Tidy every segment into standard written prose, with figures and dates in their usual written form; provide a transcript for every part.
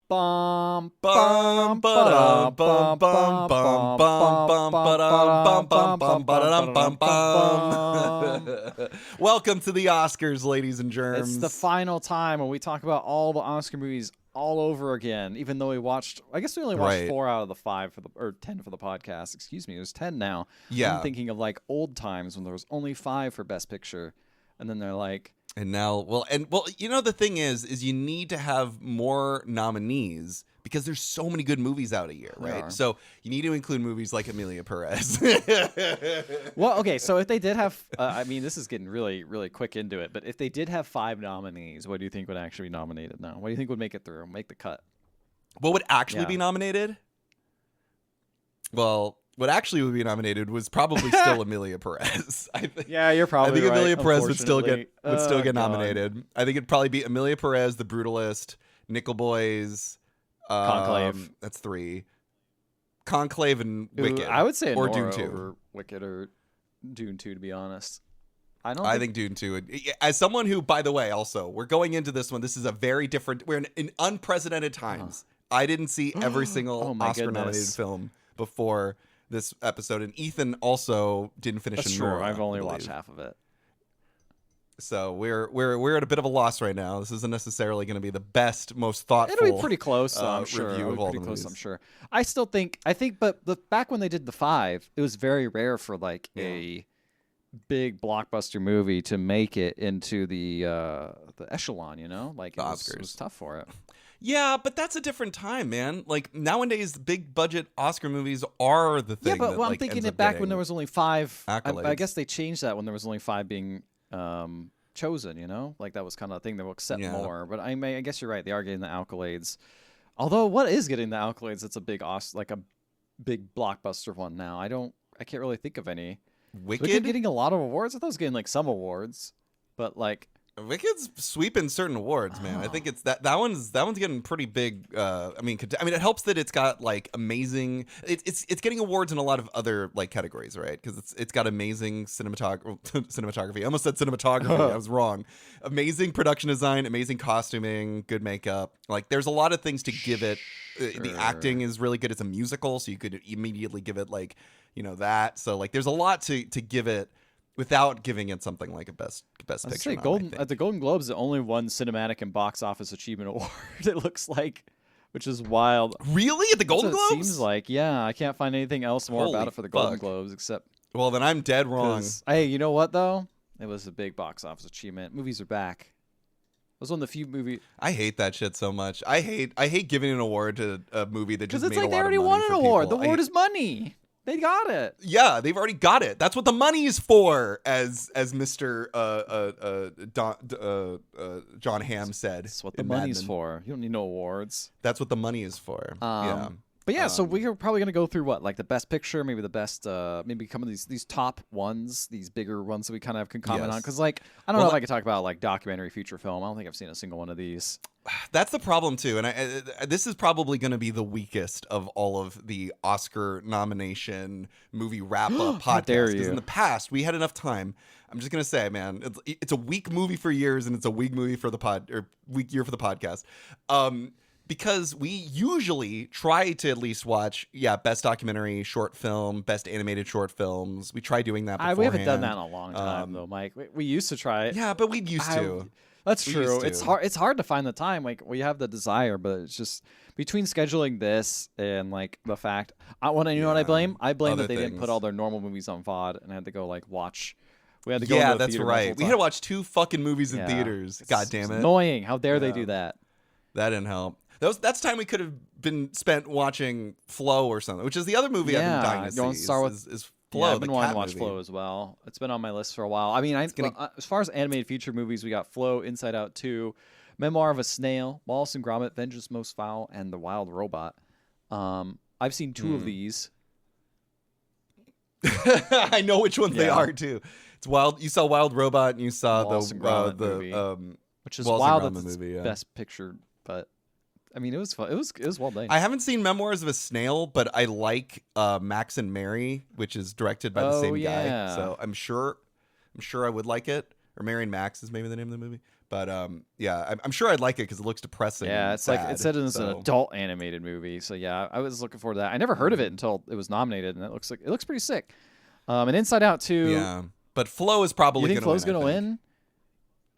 Bum Bum ba bum bum bum bum bum ba bum bum bum bum. Welcome to the Oscars, ladies and germs. It's the final time when we talk about all the Oscar movies all over again. Even though we watched, I guess we only watched 4 out of the 5 or 10 for the podcast. Excuse me, there's 10 now. Yeah. I'm thinking of like old times when there was only 5 for Best Picture, and then they're like, and now, you know, the thing is you need to have more nominees because there's so many good movies out a year, right? So you need to include movies like Emilia Perez. Well, okay, so if they did have, I mean, this is getting really, really quick into it, but if they did have 5 nominees, what do you think would actually be nominated now? What do you think would make it through, make the cut? What would actually be nominated? Well, what actually would be nominated was probably still Emilia Perez. I think. Yeah, you're probably I think right, Emilia Perez would still get nominated. I think it'd probably be Emilia Perez, The Brutalist, Nickel Boys, Conclave. That's 3. Conclave and Wicked. I would say or Nora Dune 2 over Wicked or Dune 2, to be honest. I think Dune 2 as someone who, by the way, also we're going into this one. This is a very different. We're in unprecedented times. I didn't see every single Oscar-nominated film before this episode, and Ethan also didn't finish. That's true. I've only watched half of it. So we're at a bit of a loss right now. This isn't necessarily going to be the best, most thoughtful. It'll be pretty close, I'm sure. Review of all pretty the close, movies. I'm sure. I think, but back when they did the 5, it was very rare for like a big blockbuster movie to make it into the echelon. You know, like the Oscars. Oscars. It was tough for it. Yeah, but that's a different time, man. Like nowadays, big budget Oscar movies are the thing. Yeah, but that, I'm like, thinking ends it up back getting when there was only 5. accolades. I guess they changed that when there was only 5 being chosen. You know, like that was kind of a thing that will accept more. But I guess you're right. They are getting the accolades. Although, what is getting the accolades? It's a big like a big blockbuster one now. I can't really think of any. Wicked getting a lot of awards. I thought it was getting like some awards, but like. Wicked's sweeping certain awards, man. I think it's that one's getting pretty big. I mean, it helps that it's got like amazing. It's getting awards in a lot of other like categories, right? Because it's got amazing cinematography. I almost said cinematography. I was wrong. Amazing production design, amazing costuming, good makeup. Like, there's a lot of things to give it. The acting is really good. It's a musical, so you could immediately give it like, you know, that. So like, there's a lot to give it. Without giving it something like a best picture. Say at the Golden Globes, it only won Cinematic and Box Office Achievement Award. It looks like, which is wild. Really, at the Golden Globes? It seems like, yeah. I can't find anything else more about it for the Golden Globes except. Well, then I'm dead wrong. Hey, you know what though? It was a big box office achievement. Movies are back. It was one of the few movies. I hate that shit so much. I hate giving an award to a movie that just made like a they lot already of money won an for award. people. The award is money. They got it. Yeah, they've already got it. That's what the money is for, as Mr. John Hamm said. That's what the money's for. You don't need no awards. That's what the money is for. Yeah. But yeah, so we're probably gonna go through what, like the best picture, maybe the best, maybe some of these top ones, these bigger ones that we kind of can comment on. Because like, I don't know if I could talk about like documentary feature film. I don't think I've seen a single one of these. That's the problem too, and this is probably going to be the weakest of all of the Oscar nomination movie wrap-up podcasts. Because in the past, we had enough time. I'm just going to say, man, it's a weak movie for years, and it's a weak movie for weak year for the podcast. Because we usually try to at least watch, best documentary short film, best animated short films. We try doing that beforehand. We haven't done that in a long time, though, Mike. We used to try it. Yeah, but we used to. That's true. It's hard. It's hard to find the time. Like, we have the desire, but it's just between scheduling this and like the fact. You know what I blame? I blame that they didn't put all their normal movies on VOD and had to go like watch. We had to go. Yeah, that's right. We had to watch 2 fucking movies in theaters. God damn it! Annoying. How dare they do that? That didn't help. That's time we could have been spent watching Flow or something, which is the other movie I've been dying to see. Is Flow, I've been wanting to watch Flow as well. It's been on my list for a while. I mean, as far as animated feature movies, we got Flow, Inside Out 2, Memoir of a Snail, Wallace and Gromit, Vengeance Most Foul, and The Wild Robot. I've seen 2 of these. I know which ones they are too. It's Wild. You saw Wild Robot, and you saw Wallace and Gromit movie, which is wild. That's movie, best picture, but. I mean, it was fun. It was well done. I haven't seen Memoirs of a Snail, but I like Max and Mary, which is directed by the same guy. So I'm sure I would like it. Or Mary and Max is maybe the name of the movie. But yeah, I'm sure I'd like it because it looks depressing. Yeah, and it's like sad, it said it was an so- adult animated movie. So yeah, I was looking forward to that. I never heard of it until it was nominated, and it looks pretty sick. And Inside Out 2. Yeah, but Flow is probably You think gonna Flow's win. gonna I think. win?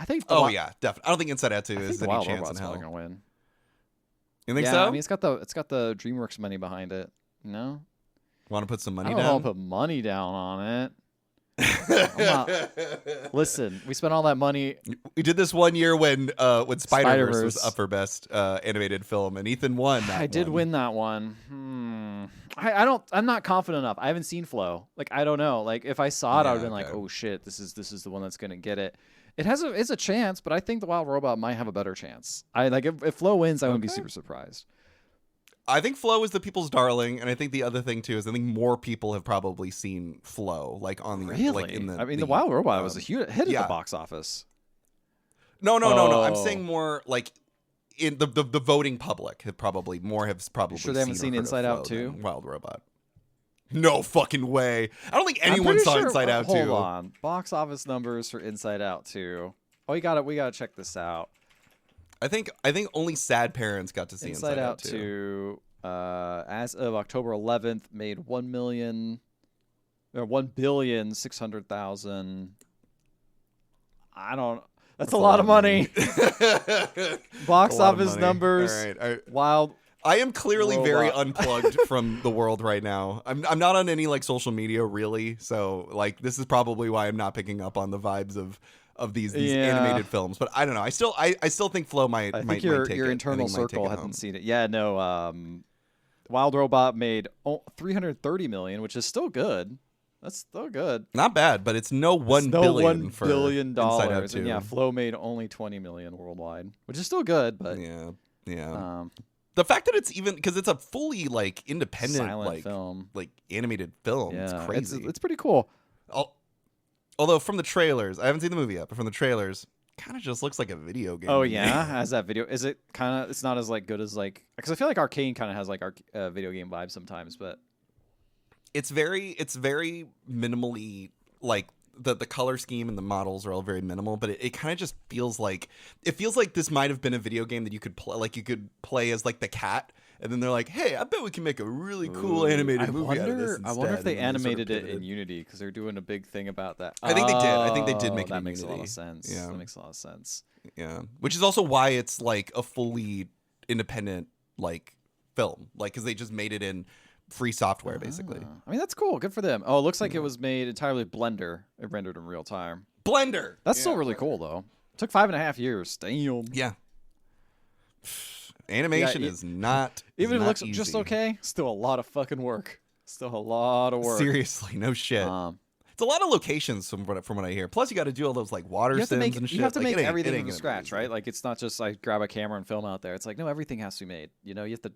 I think. Oh yeah, definitely. I don't think Inside Out 2 I think is the any Wild chance Robot's in hell. probably gonna win. You think Yeah, so? I mean it's got the DreamWorks money behind it. No, Want to put some I money don't know. I'll down? put money down on it. Listen, we spent all that money. We did this one year when Spider-Verse was Spider-Verse. up for best animated film, and Ethan won. That I did one. win that one. I'm not confident enough. I haven't seen Flow. Like I don't know. Like if I saw it, I would have been like, okay. oh shit, this is the one that's gonna get it. It's a chance, but I think the Wild Robot might have a better chance. I like if Flow wins, I wouldn't be Okay. super surprised. I think Flow is the people's darling, and I think the other thing too is I think more people have probably seen Flow, like on the Really? like in the. I mean, the Wild Robot was a um, huge hit at yeah. the box office. No. I'm Oh. saying more like in the voting public have probably Sure they haven't seen or heard of Inside Out Flow 2? than Wild Robot. No fucking way. I don't think I'm anyone pretty saw sure- Inside Out 2. Hold on, box office numbers for Inside Out 2. Oh, we gotta check this out. I think only sad parents got to see Inside Out 2, as of October 11th, made 1,600,000. I don't. That's a lot of money. Box A lot of office money. numbers. All right. Wild. I am clearly very Robot. unplugged from the world right now. I'm not on any like social media really, so like this is probably why I'm not picking up on the vibes of these Yeah. animated films. But I don't know. I still think Flow might. I might think your take your it. I internal think it might take circle it hasn't home. seen it. Yeah, no. Wild Robot made 330 million, which is still good. That's still good. Not bad, but it's no It's $1 no billion $1 for billion Inside Out dollars. 2. And yeah, Flow made only 20 million worldwide, which is still good, but yeah. um, The fact that it's even because it's a fully like independent silent film. like animated film. Yeah, It's crazy. It's pretty cool. Although from the trailers, I haven't seen the movie yet, but from the trailers, kind of just looks like a video game. Oh to me. yeah, has that video? Is it kind of? It's not as like good as like because I feel like Arcane kind of has like video game vibes sometimes, but it's very minimally like the color scheme and the models are all very minimal, but it kind of just feels like this might have been a video game that you could play as like the cat. And then they're like, "Hey, I bet we can make a really cool animated movie out of this instead." I wonder if they And then sort of animated it in pivoted. Unity because they're doing a big thing about that. I think they did. I think they did Oh, make it that in makes a lot Unity. of sense. Yeah. That makes a lot of sense. Yeah, which is also why it's like a fully independent like film, like because they just made it in free software basically. I mean, that's cool. Good for them. Oh, it looks like it was made entirely with Blender. It rendered in real time. Blender. That's Yeah, still really Blender. cool though. Took 5.5 years. Damn. Yeah. Animation Yeah, is not Even if it not looks just easy. okay, still a lot of fucking work. Still a lot of work. Seriously, no shit. It's a lot of locations from what I hear. Plus, you got to do all those like water You have to sims make and shit. you have to Like, make it ain't- it everything ain't from gonna be scratch, easy. right? Like it's not just like grab a camera and film out there. It's like no, everything has to be made. You know, you have to.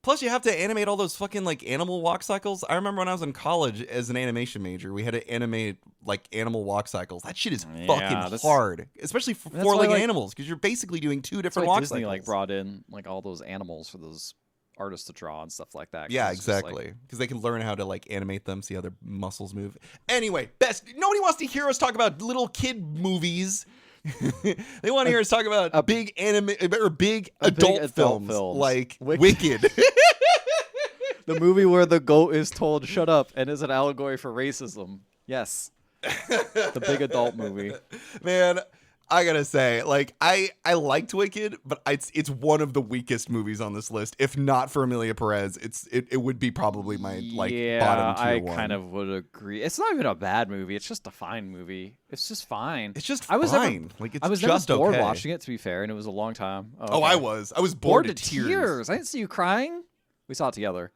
Plus, you have to animate all those fucking like animal walk cycles. I remember when I was in college as an animation major, we had to animate like animal walk cycles. That shit is Yeah, fucking that's- hard, especially for That's four-legged why, like- animals, because you're basically doing two That's different why walk Disney cycles. like brought in like all those animals for those artists to draw and stuff like that. 'cause Yeah, it's just, like- exactly. Because they can learn how to like animate them, see how their muscles move. Anyway, nobody wants to hear us talk about little kid movies. They want to hear us talk about big adult films, like Wicked. the movie where the goat is told "shut up" and is an allegory for racism. Yes, the big adult movie. Man, I gotta say, like, I liked Wicked, but it's one of the weakest movies on this list. If not for Emilia Perez, it would be probably my like bottom tier I one. kind of would agree. It's not even a bad movie. It's just a fine movie. It's just fine. It's just I was fine. Never, Like it's I was just never bored okay. watching it. To be fair, and it was a long time. Oh, okay. I was bored to tears. I didn't see you crying. We saw it together.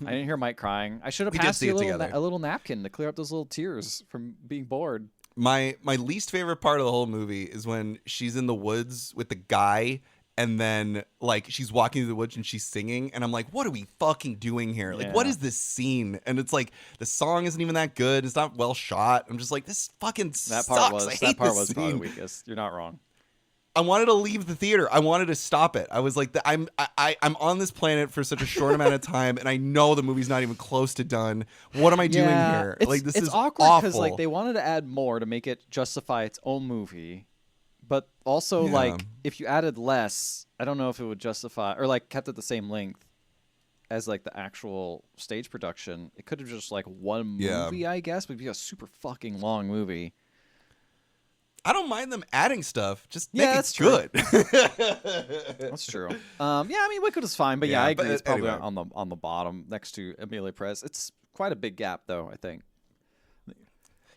I didn't hear Mike crying. I should have We did passed see you it a little, together. a little napkin to clear up those little tears from being bored. My least favorite part of the whole movie is when she's in the woods with the guy, and then like she's walking through the woods and she's singing, and I'm like, what are we fucking doing here? Like, what Yeah. is this scene? And it's like the song isn't even that good. It's not well shot. I'm just like, this fucking That sucks. part was I hate that part this was probably the scene. weakest. You're not wrong. I wanted to leave the theater. I wanted to stop it. I was like, I'm on this planet for such a short amount of time, and I know the movie's not even close to done. What am I doing here? It's, Like, this it's is awkward awful. like they wanted to add more to make it justify its own movie, But also, Yeah. like, if you added less, I don't know if it would justify, or like kept it the same length as like the actual stage production. It could have just like one movie, I guess, but it'd be a super fucking long movie. I don't mind them adding stuff. Just Yeah, make that's it true. good. That's true. Yeah, I mean, Wicked is fine, but yeah, Yeah, I agree. but It's probably anyway. on the bottom next to Amelia Perez. It's quite a big gap, though. I think.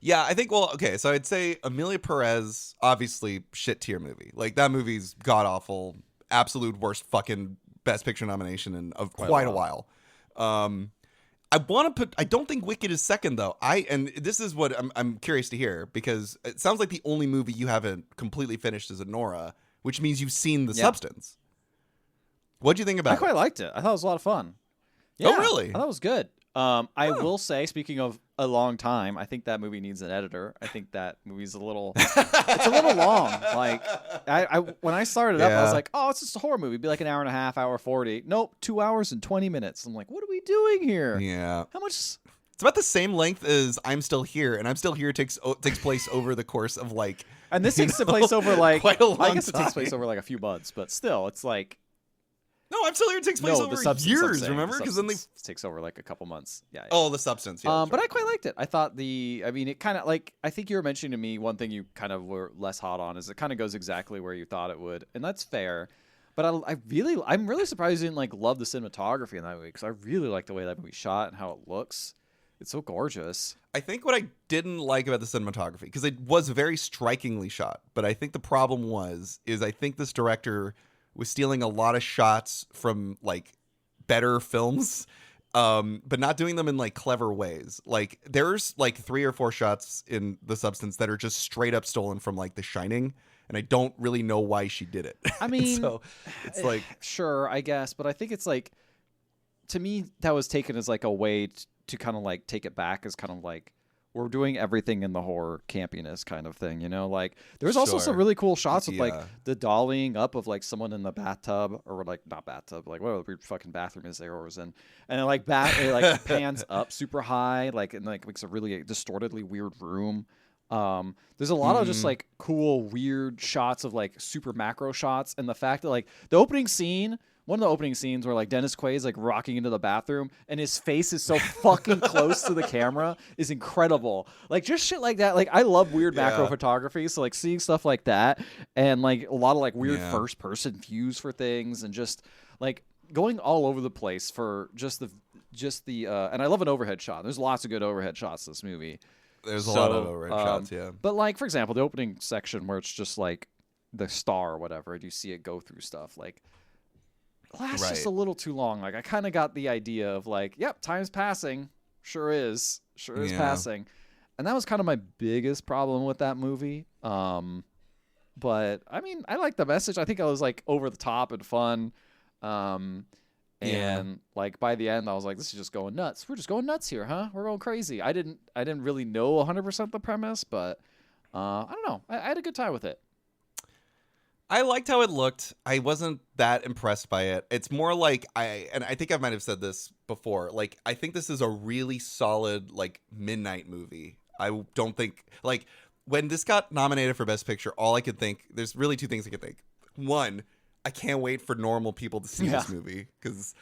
Yeah, I think. Well, okay, so I'd say Amelia Perez, obviously shit tier movie. Like that movie's god awful, absolute worst fucking Best Picture nomination in of quite a while. I want to put. I don't think Wicked is second though. And this is what I'm curious to hear because it sounds like the only movie you haven't completely finished is Nora, which means you've seen The Substance. What do you think about I quite liked it. I thought it was a lot of fun. Yeah, Oh, really? I thought it was good. I will say, speaking of a long time, I think that movie needs an editor. I think that movie's it's a little long. Like, I when I started up, I was like, oh, it's just a horror movie. It'd be like an hour and a half, hour 40. Nope, 2 hours and 20 minutes. I'm like, what are we doing here? Yeah. How much? It's about the same length as I'm Still Here, and I'm Still Here takes place over the course of like. And this takes place over like quite a long I guess it time. takes place over like a few months, but still, it's like No, I'm Still Here takes place no, over the substance. years. Remember? Because then they. takes over like a couple months. Yeah. Oh, The Substance. Yeah. But I quite liked it. I thought I mean, it kind of like, I think you were mentioning to me one thing you kind of were less hot on is it kind of goes exactly where you thought it would. And that's fair. But I'm really surprised you didn't like love the cinematography in that movie because I really like the way that movie shot and how it looks. It's so gorgeous. I think what I didn't like about the cinematography, because it was very strikingly shot, but I think the problem is I think this director was stealing a lot of shots from like better films, but not doing them in like clever ways. Like there's like 3 or 4 shots in The Substance that are just straight up stolen from like The Shining, and I don't really know why she did it. I mean, so it's like sure, I guess, but I think it's like, to me, that was taken as like a way to kind of like take it back as kind of like we're doing everything in the horror campiness kind of thing, you know? Like there's also some Sure. really cool shots of like Yeah. the dollying up of like someone in the bathtub or like not bathtub, like whatever the weird fucking bathroom is there was in, and it like it like pans up super high, like and like makes a really distortedly weird room. There's a lot of just like cool weird shots of like super macro shots, and the fact that like the opening scene. One of the opening scenes where like Dennis Quaid's like rocking into the bathroom and his face is so fucking close to the camera is incredible. Like just shit like that. Like I love weird macro photography, so like seeing stuff like that and like a lot of like weird first person views for things and just like going all over the place for just the and I love an overhead shot. There's lots of good overhead shots in this movie. There's a lot of overhead shots, yeah. But like for example, the opening section where it's just like the star or whatever, and you see it go through stuff like. Lasts just a little too long. Like I kind of got the idea of like, yep, time's passing. Sure is passing. And that was kind of my biggest problem with that movie. But I mean, I like the message. I think I was like over the top and fun. And like by the end, I was like, this is just going nuts. We're just going nuts here, huh? We're going crazy. I didn't really know 100% the premise, but I don't know. I had a good time with it. I liked how it looked. I wasn't that impressed by it. It's more like I think I might have said this before. Like I think this is a really solid like midnight movie. I don't think like when this got nominated for Best Picture, all I could think there's really 2 things I could think. One, I can't wait for normal people to see this movie because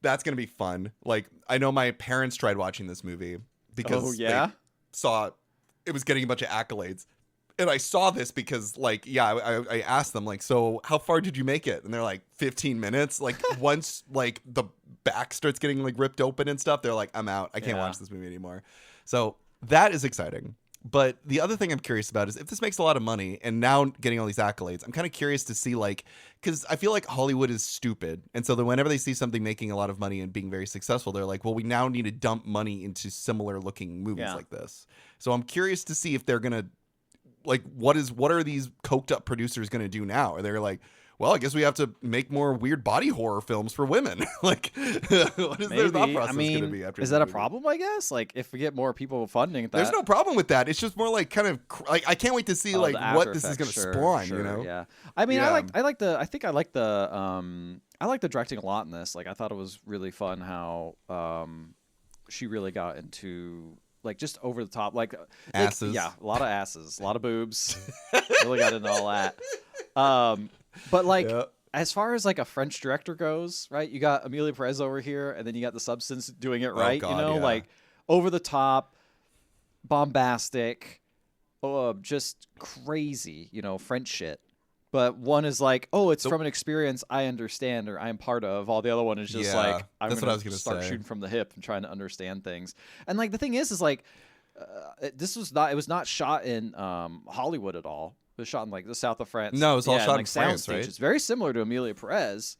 that's gonna be fun. Like I know my parents tried watching this movie because they saw it was getting a bunch of accolades. And I saw this because, like, I asked them, like, so how far did you make it? And they're like, 15 minutes. Like, once, like, the back starts getting, like, ripped open and stuff, they're like, I'm out. I can't watch this movie anymore. So that is exciting. But the other thing I'm curious about is if this makes a lot of money and now getting all these accolades, I'm kind of curious to see, like, because I feel like Hollywood is stupid. And so then whenever they see something making a lot of money and being very successful, they're like, well, we now need to dump money into similar looking movies like this. So I'm curious to see if they're going to, like what are these coked up producers going to do now? Are they like, well, I guess we have to make more weird body horror films for women? Like, what is their thought process going to be after? Is that a problem? I guess like if we get more people funding, there's no problem with that. It's just more like kind of like I can't wait to see like what this is going to spawn. You know? Yeah. I mean, I like the directing a lot in this. Like, I thought it was really fun how she really got into like just over the top, like Asses. yeah, a lot of asses, a lot of boobs. Really got into all that. But like as far as like a French director goes, right? You got Emilia Perez over here, and then you got The Substance doing it right. God, you know, yeah. like over the top, bombastic, just crazy. You know, French shit. But one is like, oh, it's from an experience I understand or I'm part of. All the other one is just like, I'm going to start shooting from the hip and trying to understand things. And like the thing is like, it was not shot in Hollywood at all. It was shot in like the south of France. No, it was all shot like, in France, right? It's very similar to Emilia Perez,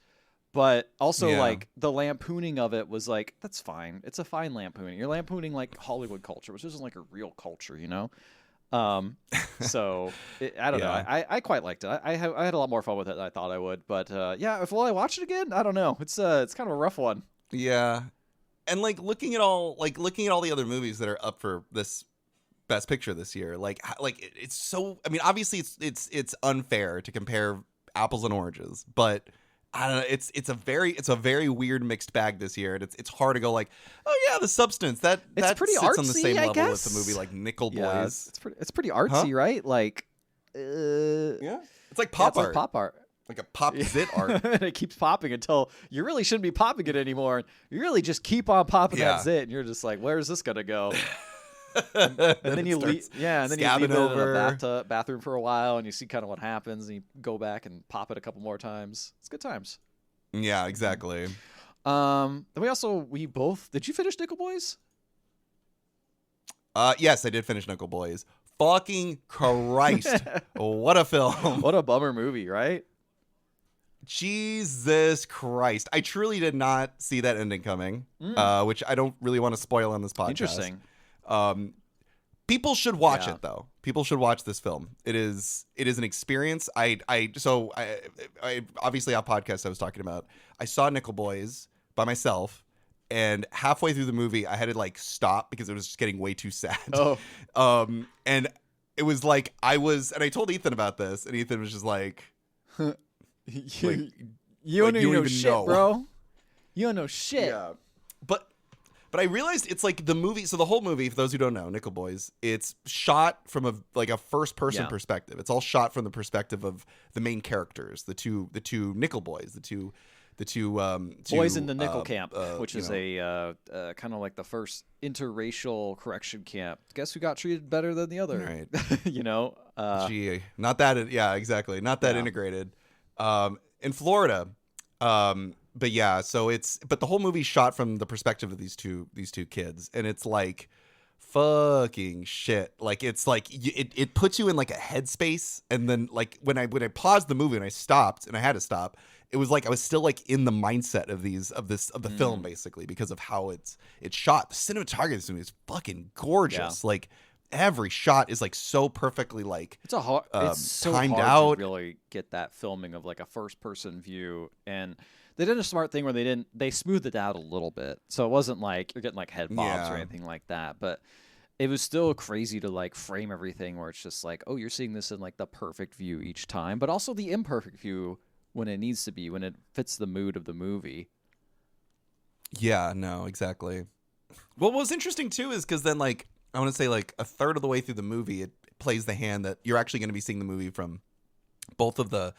but also like the lampooning of it was like, that's fine. It's a fine lampooning. You're lampooning like Hollywood culture, which isn't like a real culture, you know? So I don't know. I quite liked it. I had a lot more fun with it than I thought I would. But will I watch it again? I don't know. It's kind of a rough one. Yeah, and like looking at all the other movies that are up for this Best Picture this year, like it's so. I mean, obviously it's unfair to compare apples and oranges, but I don't know. It's a very weird mixed bag this year, and it's hard to go like, oh yeah, The Substance that pretty sits artsy, on the same I level guess. as a movie like Nickel Yeah, Boys. it's pretty artsy, right? Like, Yeah, it's like pop art. Like pop art. Like a pop zit art. And it keeps popping until you really shouldn't be popping it anymore. You really just keep on popping that zit, and you're just like, where's this gonna go? and then you leave, and then you leave it over in a bathroom for a while, and you see kind of what happens, and you go back and pop it a couple more times. It's good times. Yeah, exactly. Then we both did you finish Nickel Boys? Yes, I did finish Nickel Boys. Fucking Christ. What a film. What a bummer movie, right? Jesus Christ. I truly did not see that ending coming, which I don't really want to spoil on this podcast. Interesting. People should watch it though. People should watch this film. It is an experience. I obviously our podcast I was talking about. I saw Nickel Boys by myself, and halfway through the movie I had to like stop because it was just getting way too sad. Oh. And it was like and I told Ethan about this, and Ethan was just like you don't even know shit, bro. You don't know shit. Yeah. But I realized it's like the movie. So the whole movie, for those who don't know, Nickel Boys, it's shot from a first person perspective. It's all shot from the perspective of the main characters, the two Nickel Boys, the two boys in the Nickel camp, which is a kind of like the first interracial correction camp. Guess who got treated better than the other? Right. You know. Not that. Yeah, exactly. Not that integrated. In Florida. But yeah, but the whole movie's shot from the perspective of these two kids, and it's like fucking shit. Like it's like it puts you in like a headspace, and then like when I paused the movie and I stopped, and I had to stop, it was like I was still like in the mindset of the film basically because of how it's shot. The cinematography of this movie is fucking gorgeous. Like every shot is like so perfectly like it's so timed hard out. to really get that filming of like a first person view, and they did a smart thing where they smoothed it out a little bit, so it wasn't like you're getting like head bobs or anything like that, but it was still crazy to like frame everything where it's just like, oh, you're seeing this in like the perfect view each time, but also the imperfect view when it needs to be, when it fits the mood of the movie. Yeah, no, exactly. Well, what was interesting too is because then like I want to say like a third of the way through the movie, it plays the hand that you're actually going to be seeing the movie from both of the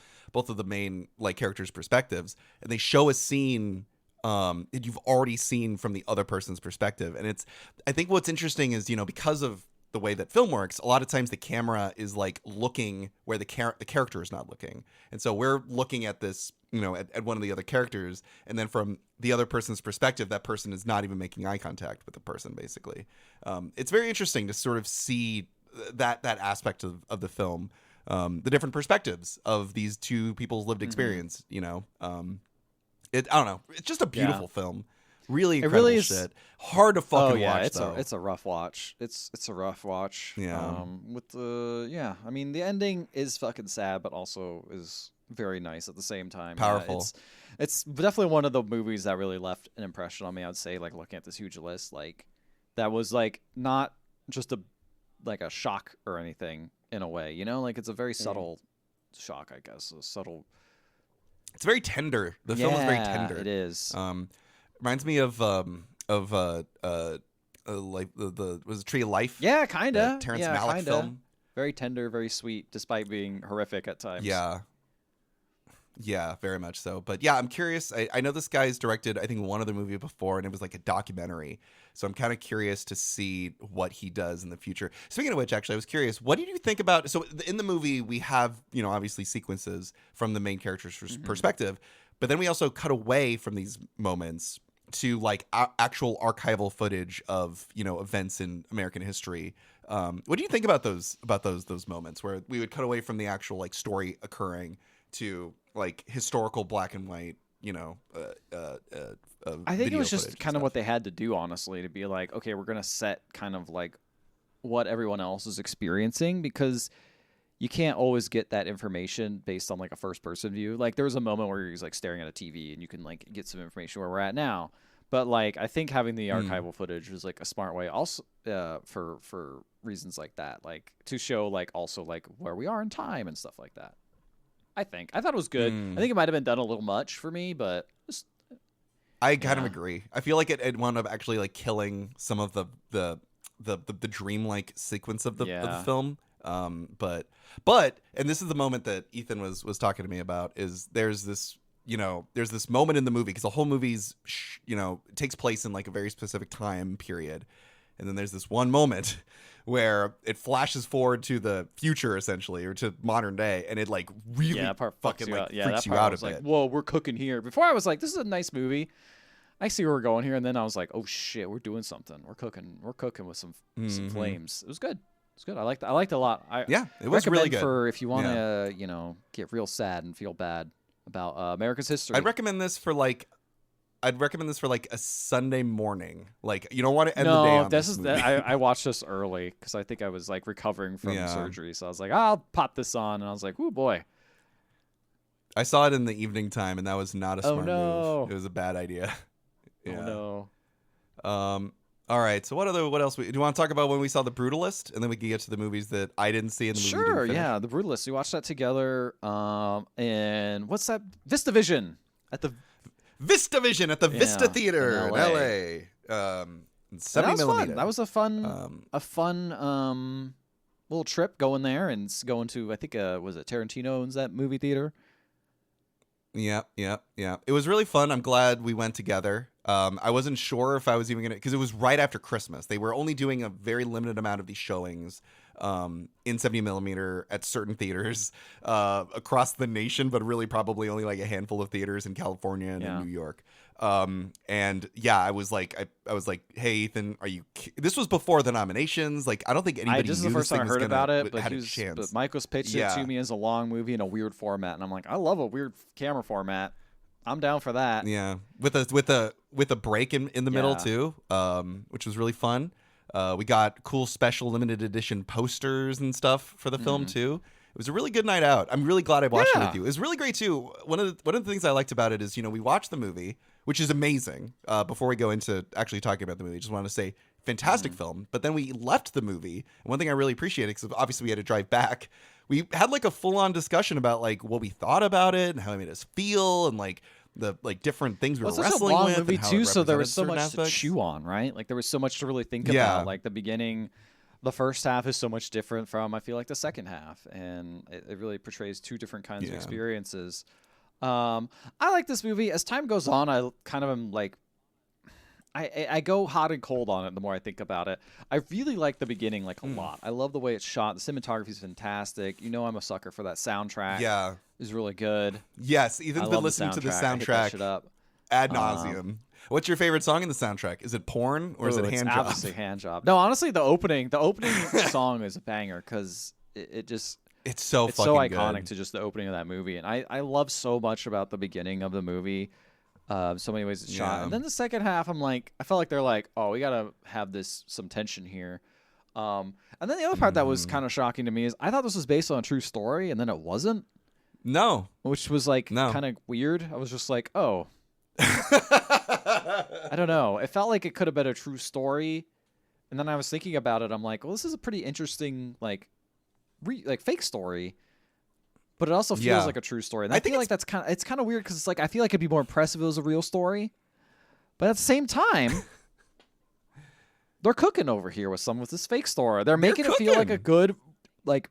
main like characters' perspectives, and they show a scene that you've already seen from the other person's perspective. And I think what's interesting is, you know, because of the way that film works, a lot of times the camera is like looking where the character is not looking, and so we're looking at this, you know, at one of the other characters, and then from the other person's perspective, that person is not even making eye contact with the person basically. It's very interesting to sort of see that aspect of the film. The different perspectives of these two people's lived experience, you know. I don't know. It's just a beautiful film. Really incredible shit. Hard to fucking watch, though. It's a rough watch. It's a rough watch. Yeah. I mean, the ending is fucking sad, but also is very nice at the same time. Powerful. It's definitely one of the movies that really left an impression on me. I would say, like looking at this huge list, like that was like not just a shock or anything. In a way, you know, like it's a very subtle shock, I guess. It's very tender. The film is very tender. It is. Reminds me of like the was it Tree of Life? Yeah, kinda. Terrence Yeah, Malick kinda. film. Very tender, very sweet, despite being horrific at times. Yeah. Yeah, very much so. But yeah, I'm curious. I know this guy's directed, I think, one other movie before, and it was like a documentary. So I'm kind of curious to see what he does in the future. Speaking of which, actually, I was curious, what did you think about? So in the movie, we have, obviously sequences from the main character's perspective, but then we also cut away from these moments to like actual archival footage of, events in American history. What do you think about those moments where we would cut away from the actual like story occurring to like historical black and white, I think it was just kind of what they had to do, honestly, to be like, okay, we're going to set kind of like what everyone else is experiencing, because you can't always get that information based on like a first person view. Like there was a moment where he's like staring at a TV and you can like get some information where we're at now. But like, I think having the archival footage was like a smart way also for reasons like that, like to show like also like where we are in time and stuff like that. I thought it was good. I think it might have been done a little much for me, but I kind of agree. I feel like it wound up actually like killing some of the dreamlike sequence of the film. But and this is the moment that Ethan was talking to me about, is there's this moment in the movie, because the whole movie's takes place in like a very specific time period, and then there's this one moment where it flashes forward to the future, essentially, or to modern day, and it like really fucking like freaks you out a bit. Like, whoa, we're cooking here. Before I was like, this is a nice movie, I see where we're going here, and then I was like, oh shit, we're doing something. We're cooking with some flames. It was good. It's good. I liked it a lot. It was really good. For if you want to get real sad and feel bad about America's history. I'd recommend this for like a Sunday morning. Like, you don't want to end the day on this movie. I watched this early because I think I was like recovering from surgery. So I was like, I'll pop this on. And I was like, oh boy. I saw it in the evening time, and that was not a smart no. move. It was a bad idea. Oh no. All right. So what else? Do you want to talk about when we saw The Brutalist, and then we can get to the movies that I didn't see in the movie? Sure. Yeah, The Brutalist. We watched that together. And what's that? VistaVision at the Vista Theater in LA. 70mm. That was a fun little trip going there and going to, I think was it Tarantino owns that movie theater. Yeah. It was really fun. I'm glad we went together. I wasn't sure if I was even gonna, because it was right after Christmas. They were only doing a very limited amount of these showings in 70mm at certain theaters across the nation, but really probably only like a handful of theaters in California and in New York. And yeah, I was like, hey Ethan, this was before the nominations. Like, I don't think anybody this is knew the first time I heard about it, but chance. Mike was pitching it to me as a long movie in a weird format, and I'm like, I love a weird camera format. I'm down for that. Yeah, with a break in the middle too, which was really fun. We got cool special limited edition posters and stuff for the film too. It was a really good night out. I'm really glad I watched it with you. It was really great too. One of the things I liked about it is, we watched the movie, which is amazing. Before we go into actually talking about the movie, I just want to say fantastic film. But then we left the movie, and one thing I really appreciated, because obviously we had to drive back, we had like a full-on discussion about like what we thought about it and how it made us feel, and like the different things we were wrestling with. It's a long movie too, so there was so much aspects to chew on, right? Like there was so much to really think about. Like the beginning, the first half is so much different from, I feel like, the second half, and it really portrays two different kinds of experiences. I like this movie. As time goes on, I kind of am like, I go hot and cold on it the more I think about it. I really like the beginning like a lot. I love the way it's shot. The cinematography is fantastic. I'm a sucker for that soundtrack. Yeah. It's really good. Yes, Ethan's been listening to the soundtrack ad nauseum. What's your favorite song in the soundtrack? Is it Porn or is it Hand Job? Obviously Hand Job. No, honestly, the opening song is a banger because it's so iconic good. to just the opening of that movie, and I love so much about the beginning of the movie. So many ways it's shot, and then the second half, I felt like they're like, oh, we gotta have some tension here. And then the other part that was kind of shocking to me is I thought this was based on a true story, and then it wasn't. No, which was like kind of weird. I was just like, oh. I don't know. It felt like it could have been a true story, and then I was thinking about it. I'm like, well, this is a pretty interesting like fake story, but it also feels like a true story. And I feel like it's kind of weird because it's like I feel like it'd be more impressive if it was a real story, but at the same time, they're cooking over here with this fake store. They're making it feel like a good, like,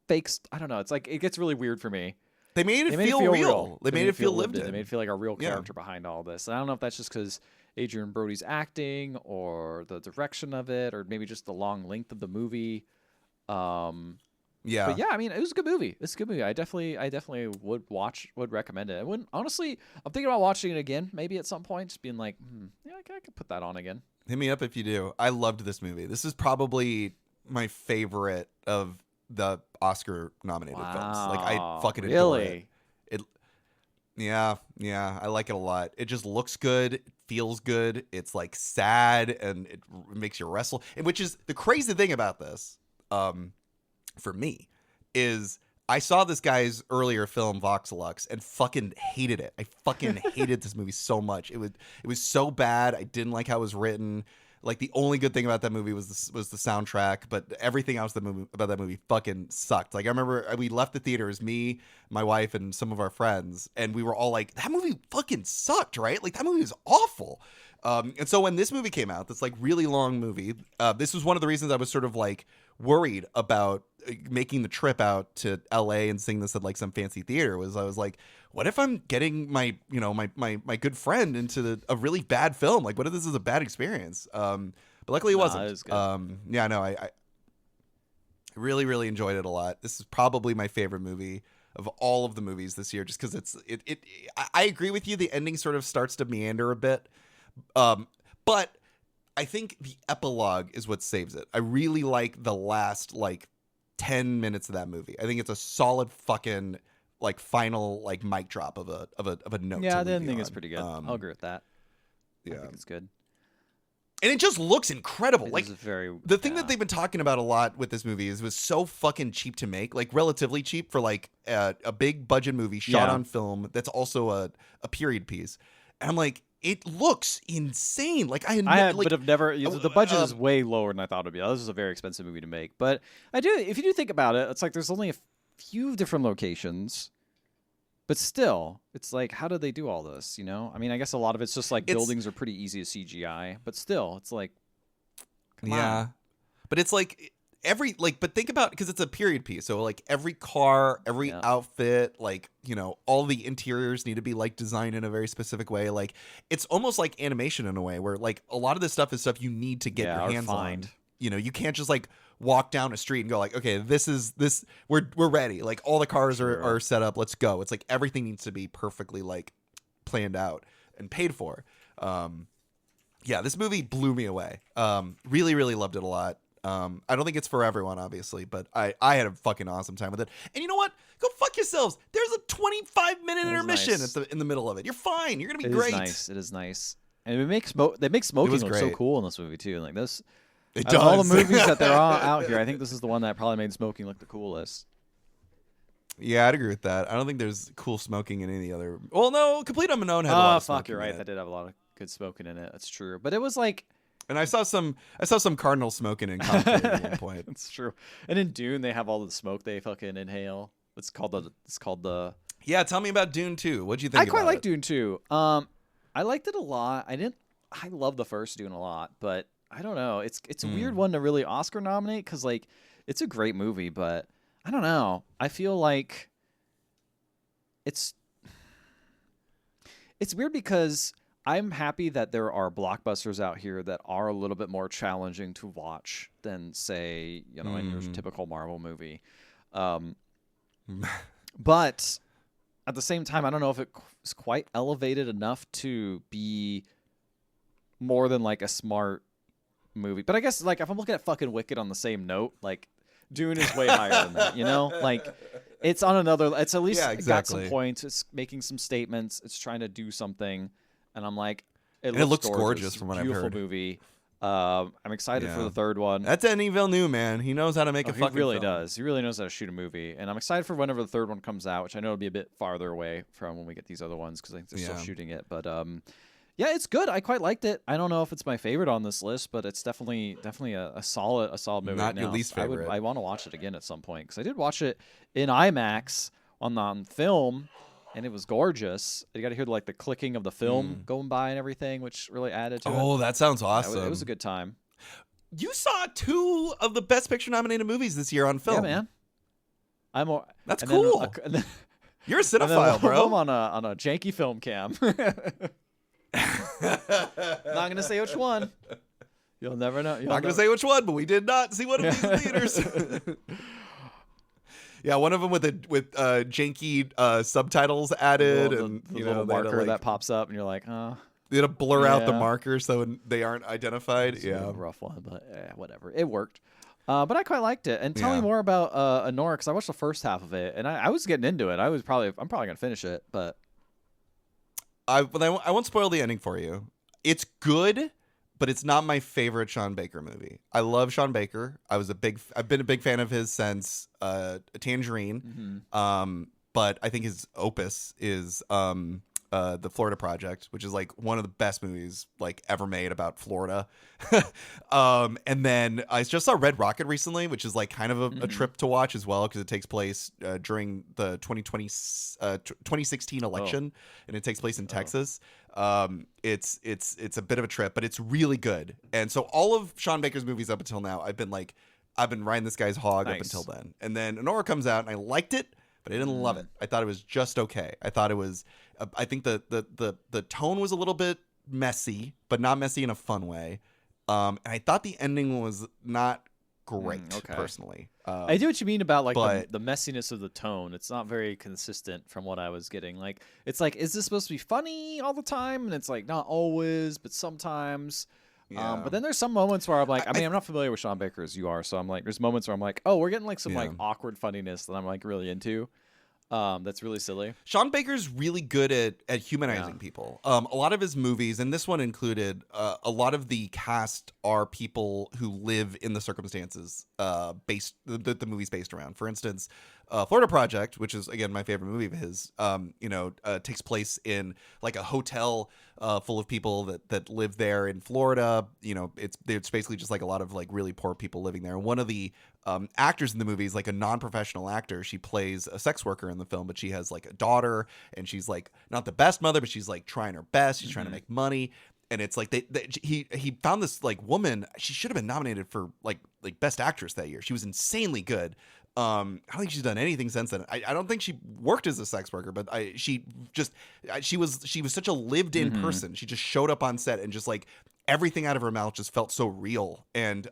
fake. I don't know. It's like it gets really weird for me. They made it feel real. They made it feel lived in. They made it feel like a real character behind all this. And I don't know if that's just because Adrian Brody's acting or the direction of it, or maybe just the long length of the movie. Yeah. But yeah, I mean, it was a good movie. It's a good movie. I definitely would recommend it. I wouldn't, honestly, I'm thinking about watching it again, maybe at some point, just being like, yeah, I could put that on again. Hit me up if you do. I loved this movie. This is probably my favorite of the Oscar nominated films. Like, I fucking adore it. Yeah, I like it a lot. It just looks good, it feels good. It's like sad, and it makes you wrestle. And which is the crazy thing about this, for me, is I saw this guy's earlier film Voxelux and fucking hated it. I fucking hated this movie so much. It was so bad. I didn't like how it was written. Like, the only good thing about that movie was the soundtrack, but everything else about that movie fucking sucked. Like, I remember we left the theaters, me, my wife, and some of our friends, and we were all like, that movie fucking sucked, right? Like, that movie was awful. And so when this movie came out, this like really long movie, this was one of the reasons I was sort of like worried about making the trip out to LA and seeing this at like some fancy theater. I was like, what if I'm getting my good friend into a really bad film? Like, what if this is a bad experience? But luckily it wasn't. It was good. Yeah, no, I really, really enjoyed it a lot. This is probably my favorite movie of all of the movies this year, just because I agree with you. The ending sort of starts to meander a bit. But I think the epilogue is what saves it. I really like the last like 10 minutes of that movie. I think it's a solid fucking like final like mic drop of a note. Yeah, the ending is pretty good. I'll agree with that. Yeah, I think it's good. And it just looks incredible. Like, the thing that they've been talking about a lot with this movie is it was so fucking cheap to make, like relatively cheap for like a big budget movie shot on film that's also a period piece. And I'm like, it looks insane. Like, but I've never. The budget is way lower than I thought it would be. This is a very expensive movie to make, but if you do think about it, it's like there's only a few different locations, but still, it's like, how did they do all this? You know, I mean, I guess a lot of it's just like buildings are pretty easy to CGI, but still, it's like, come on. But it's like. But think about, because it's a period piece, so like every car, every outfit, like, you know, all the interiors need to be like designed in a very specific way. Like, it's almost like animation in a way, where like a lot of this stuff is stuff you need to get your hands on. You know, you can't just like walk down a street and go like, okay, we're ready. Like, all the cars are set up. Let's go. It's like everything needs to be perfectly like planned out and paid for. Yeah, this movie blew me away. Really, really loved it a lot. I don't think it's for everyone, obviously, but I had a fucking awesome time with it. And you know what? Go fuck yourselves. There's a 25-minute intermission in the middle of it. You're fine. You're gonna be great. It is nice. And they make smoking look so cool in this movie too. Like this, it does. All the movies that they're all out here, I think this is the one that probably made smoking look the coolest. Yeah, I'd agree with that. I don't think there's cool smoking in any other. Well, no, Complete Unknown had a lot of smoking. You're right. That did have a lot of good smoking in it. That's true. But it was like. And I saw some Cardinal smoking in Concrete at one point. That's true. And in Dune, they have all the smoke they fucking inhale. It's called the. Yeah, tell me about Dune 2. What'd you think? I quite like Dune 2. I liked it a lot. I love the first Dune a lot, but I don't know. It's a weird one to really Oscar nominate, because like it's a great movie, but I don't know. I feel like it's weird because I'm happy that there are blockbusters out here that are a little bit more challenging to watch than, say, you know, in your typical Marvel movie. But at the same time, I don't know if it's quite elevated enough to be more than like a smart movie. But I guess like if I'm looking at fucking Wicked on the same note, like Dune is way higher than that, you know? Like it's on another, it's at least got some points. It's making some statements. It's trying to do something. And I'm like, it looks gorgeous from what I've heard. Beautiful movie. I'm excited for the third one. That's Denis Villeneuve, man. He knows how to make a fucking He really film. does. He really knows how to shoot a movie. And I'm excited for whenever the third one comes out, which I know will be a bit farther away from when we get these other ones, because I think they're still shooting it. But yeah, it's good. I quite liked it. I don't know if it's my favorite on this list, but it's definitely a solid movie. Not your least favorite. I want to watch it again at some point, because I did watch it in IMAX on film. And it was gorgeous. You got to hear like the clicking of the film going by and everything, which really added to it. Oh, that sounds awesome. It was a good time. You saw 2 of the Best Picture nominated movies this year on film. Yeah, man. I'm more. That's cool. You're a cinephile, bro. I'm on a janky film cam. Not gonna say which one. You'll never know. Not gonna say which one, but we did not see one of these in theaters. Yeah, one of them with janky subtitles added, and the little marker that pops up, and you're like, oh. They had to blur out the marker so they aren't identified. It's a rough one, but whatever. It worked. But I quite liked it. And tell me more about Anora, because I watched the first half of it, and I was getting into it. I'm probably gonna finish it, but I won't spoil the ending for you. It's good, but it's not my favorite Sean Baker movie. I love Sean Baker. I've been a big fan of his since Tangerine. Mm-hmm. But I think his opus is the Florida Project, which is like one of the best movies like ever made about Florida. And then I just saw Red Rocket recently, which is like kind of a trip to watch as well, because it takes place during the 2016 election, and it takes place in Texas. It's a bit of a trip, but it's really good. And so all of Sean Baker's movies up until now, I've been riding this guy's hog up until then. And then Anora comes out, and I liked it, but I didn't love it. I thought it was just okay. I thought it was. I think the tone was a little bit messy, but not messy in a fun way. And I thought the ending was not great, personally. I do what you mean about like the messiness of the tone. It's not very consistent from what I was getting. Like, it's like, is this supposed to be funny all the time? And it's like, not always, but sometimes. Yeah. But then there's some moments where I'm like, I'm not familiar with Sean Baker as you are, so I'm like, there's moments where I'm like, oh, we're getting like some like awkward funniness that I'm like really into. That's really silly. Sean Baker's really good at humanizing people. A lot of his movies, and this one included, a lot of the cast are people who live in the circumstances the movie's based around. For instance, Florida Project, which is again my favorite movie of his, takes place in like a hotel full of people that live there in Florida. It's basically just like a lot of like really poor people living there. And one of the actors in the movie is like a non-professional actor. She plays a sex worker in the film, but she has like a daughter, and she's like not the best mother, but she's like trying her best. She's trying to make money. And it's like he found this like woman. She should have been nominated for like best actress that year. She was insanely good. I don't think she's done anything since then. I don't think she worked as a sex worker, but she was such a lived in person. She just showed up on set, and just like everything out of her mouth just felt so real. And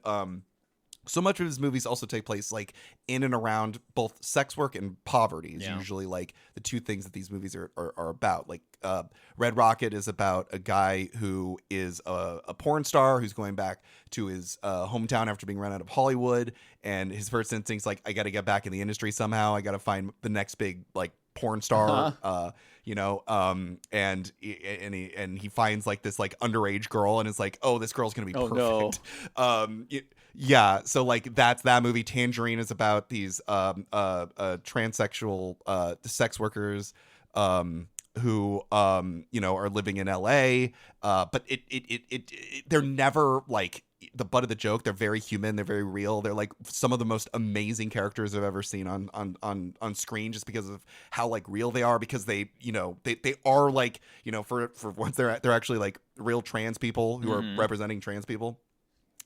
so much of his movies also take place like in and around both sex work and poverty is usually like the two things that these movies are about. Like Red Rocket is about a guy who is a porn star who's going back to his hometown after being run out of Hollywood, and his first instinct's like, I got to get back in the industry somehow. I got to find the next big like porn star. And he finds like this like underage girl, and it's like, oh, this girl's gonna be perfect. Yeah, so like that's that movie. Tangerine is about these transsexual sex workers who are living in LA, but they're never like the butt of the joke. They're very human. They're very real. They're like some of the most amazing characters I've ever seen on screen, just because of how like real they are. Because they are like, for once they're actually like real trans people who are representing trans people.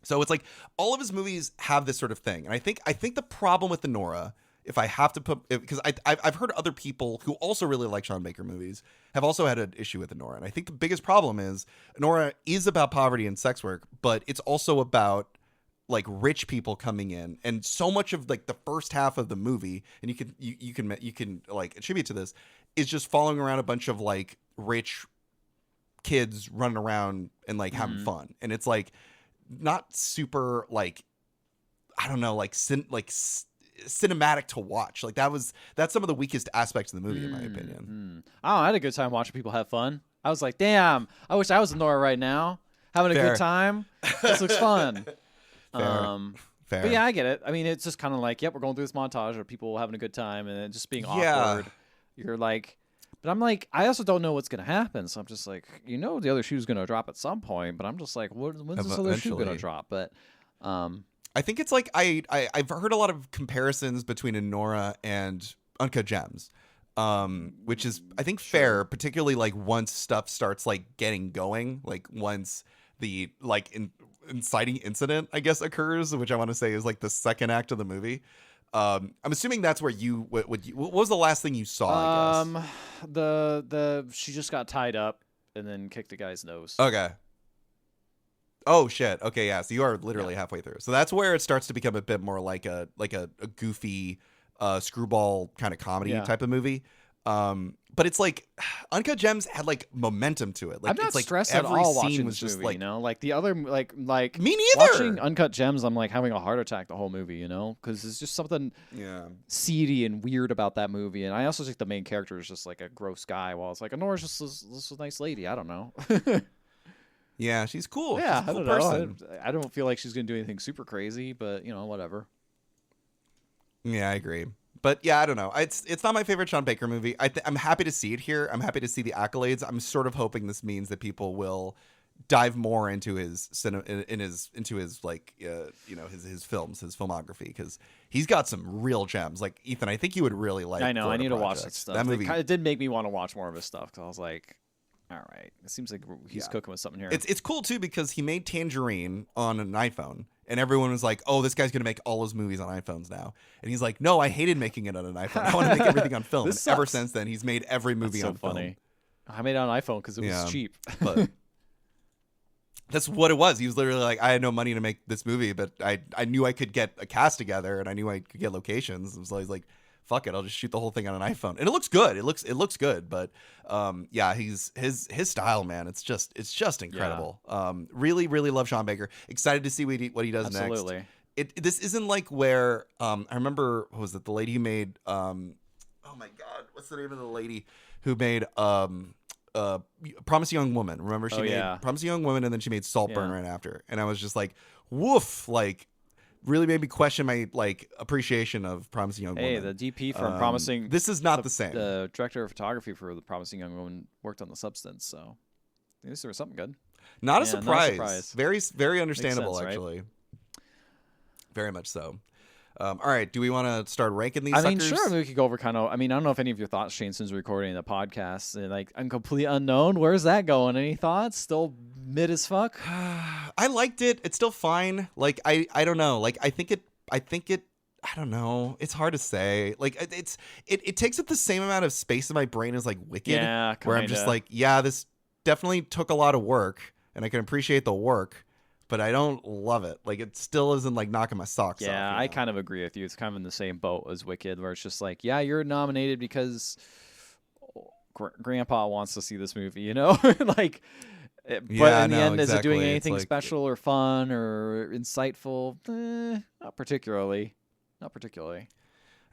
So it's like all of his movies have this sort of thing. And I think the problem with Anora, if I have to put, because I've heard other people who also really like Sean Baker movies have also had an issue with Anora. And I think the biggest problem is Anora is about poverty and sex work, but it's also about like rich people coming in. And so much of like the first half of the movie, and you can like attribute to this, is just following around a bunch of like rich kids running around and like having fun. And it's like not super like, I don't know, like cinematic to watch. Like that's some of the weakest aspects of the movie in my opinion. I had a good time watching people have fun. I was like, damn, I wish I was in Nora right now having a good time. This looks fun. Fair. But yeah, I get it. I mean, it's just kind of like, yep, we're going through this montage of people having a good time and then just being awkward. You're like, but I'm like, I also don't know what's going to happen. So I'm just like, the other shoe's going to drop at some point, but I'm just like, when's this other shoe going to drop? But I think it's like I've heard a lot of comparisons between Anora and Uncut Gems, which is I think fair, particularly like once stuff starts like getting going, like once the like inciting incident, I guess, occurs, which I want to say is like the second act of the movie. I'm assuming that's where what was the last thing you saw, I guess? She just got tied up and then kicked a guy's nose. Okay. Oh shit. Okay, yeah. So you are literally halfway through. So that's where it starts to become a bit more like a goofy screwball kind of comedy type of movie. But it's like Uncut Gems had like momentum to it. Like, I'm not it's like stressed every at all scene watching was this just movie, like, you know, like the other like me neither. watching Uncut Gems. I'm like having a heart attack the whole movie, you know, because there's just something seedy and weird about that movie. And I also think the main character is just like a gross guy, while it's like Honora's just this nice lady. I don't know. Yeah, she's cool. Yeah, she's a cool I don't person. know. I don't feel like she's gonna do anything super crazy, but you know, whatever. Yeah, I agree. But yeah, I don't know. It's not my favorite Sean Baker movie. I'm happy to see it here. I'm happy to see the accolades. I'm sort of hoping this means that people will dive more into his into his like his films, his filmography, because he's got some real gems. Like Ethan, I think you would really like. I know. Florida I need to watch Project. that stuff. That movie It did make me want to watch more of his stuff because I was like, all right, it seems like he's cooking with something here. It's cool too because he made Tangerine on an iPhone, and everyone was like, "Oh, this guy's gonna make all his movies on iPhones now." And he's like, "No, I hated making it on an iPhone. I want to make everything on film." And ever since then, he's made every movie on funny. film. I made it on iPhone because it was cheap. But that's what it was. He was literally like, I had no money to make this movie, but I knew I could get a cast together, and I knew I could get locations. So he's like, fuck it, I'll just shoot the whole thing on an iPhone, and it looks good. It looks good, but yeah, his style, man, it's just incredible. Really, really love Sean Baker. Excited to see what he does next. This isn't like where I remember, what was it, the lady who made oh my god, what's the name of the lady who made Promising Young Woman? Remember she made Promising Young Woman, and then she made Saltburn right after, and I was just like, woof, like. Really made me question my like appreciation of Promising Young Woman. Hey, the DP from Promising. This is not the same. The director of photography for the Promising Young Woman worked on The Substance, so at least there was something good. Not a surprise. Very, very understandable, sense, actually. Right? Very much so. All right, do we want to start ranking these? I mean, suckers? sure. We could go over kind of. I mean, I don't know if any of your thoughts changed since recording the podcast. Like, I'm completely unknown. Where's that going? Any thoughts? Still mid as fuck. I liked it. It's still fine. Like, I don't know. Like, I think it. I don't know. It's hard to say. Like, it takes up the same amount of space in my brain as like Wicked. Yeah, kinda. Where I'm just like, yeah, this definitely took a lot of work, and I can appreciate the work. But I don't love it. Like, it still isn't like knocking my socks off. Yeah, I kind of agree with you. It's kind of in the same boat as Wicked, where it's just like, yeah, you're nominated because Grandpa wants to see this movie, you know? Like, but in the end, is it doing anything like, special or fun or insightful? Not particularly. Not particularly.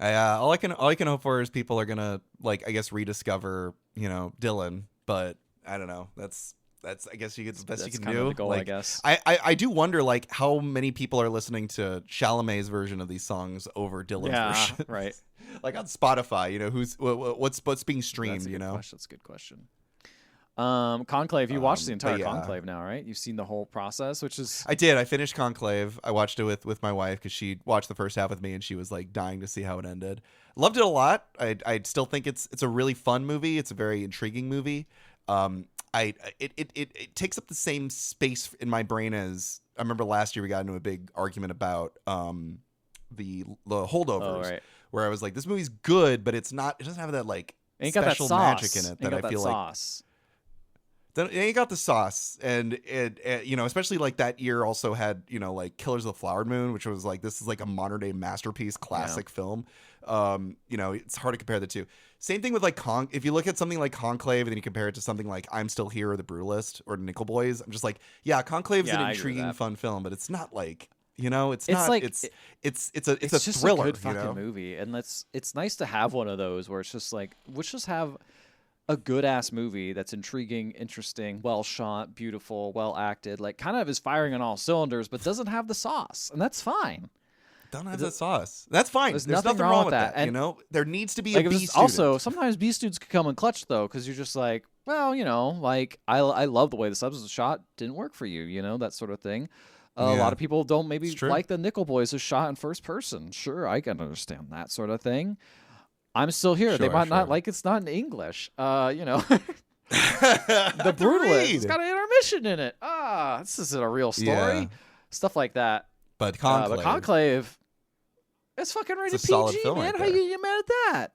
All I can hope for is people are gonna, like, I guess, rediscover, Dylan. But I don't know. That's I guess you get the best you can kind do. Of the goal, like, I guess. I do wonder like how many people are listening to Chalamet's version of these songs over Dylan's version. Right. Like on Spotify, who's what's being streamed. That's a good question. Conclave. You watched the entire Conclave now, right? You've seen the whole process, which is. I did. I finished Conclave. I watched it with my wife because she watched the first half with me, and she was like dying to see how it ended. Loved it a lot. I still think it's a really fun movie. It's a very intriguing movie. It takes up the same space in my brain as I remember last year we got into a big argument about the Holdovers, where I was like, this movie's good, but it doesn't have that like special magic in it that I feel like. Then it ain't got the sauce, and it especially like that year also had like Killers of the Flower Moon, which was like this is like a modern day masterpiece, classic film. It's hard to compare the two. Same thing with like if you look at something like Conclave and then you compare it to something like I'm Still Here or The Brutalist or Nickel Boys, I'm just like, yeah, Conclave's an intriguing, fun film, but it's not like it's not like it's a just thriller, a good fucking movie, and it's nice to have one of those where it's just like let's just have a good ass movie that's intriguing, interesting, well shot, beautiful, well acted, like kind of is firing on all cylinders, but doesn't have the sauce, and that's fine. Don't have the sauce. That's fine. There's nothing wrong with that. And there needs to be a B student. Also, sometimes B students could come in clutch though, because you're just like, well, like I love the way the substance was shot. Didn't work for you, that sort of thing. A lot of people don't maybe like the Nickel Boys is shot in first person. Sure, I can understand that sort of thing. I'm Still Here. They might not like it's not in English. The Brutalist. It's got an intermission in it. This isn't a real story. Yeah. Stuff like that. But Conclave, it's fucking rated It's a solid PG, film man. right How you there. gonna get mad at that?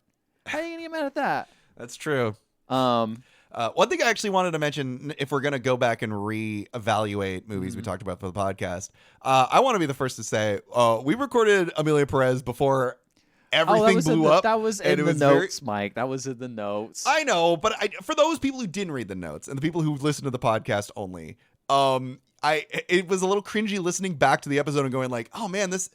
How you gonna get mad at that? That's true. One thing I actually wanted to mention, if we're going to go back and reevaluate movies we talked about for the podcast, I want to be the first to say we recorded Amelia Perez before everything blew up. That was in the notes, Mike. That was in the notes. I know, but for those people who didn't read the notes and the people who listened to the podcast only, it was a little cringy listening back to the episode and going like, oh man, this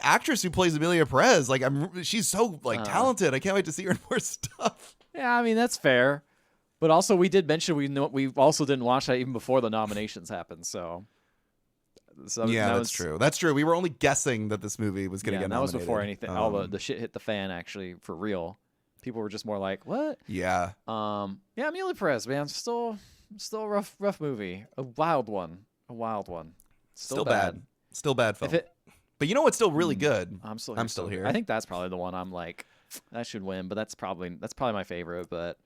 actress who plays Amelia Perez, like she's so talented. I can't wait to see her in more stuff. Yeah, I mean that's fair. But also, we did mention we also didn't watch that even before the nominations happened. So yeah, that's true. That's true. We were only guessing that this movie was going to get nominated. That was before anything. All the shit hit the fan. Actually, for real, people were just more like, "What?" Yeah. Yeah, Amelia Perez, man, still a rough movie. A wild one. Still bad. Still bad film. But you know what's still really good? I'm still here. I think that's probably the one I'm like, that should win. But that's probably my favorite. But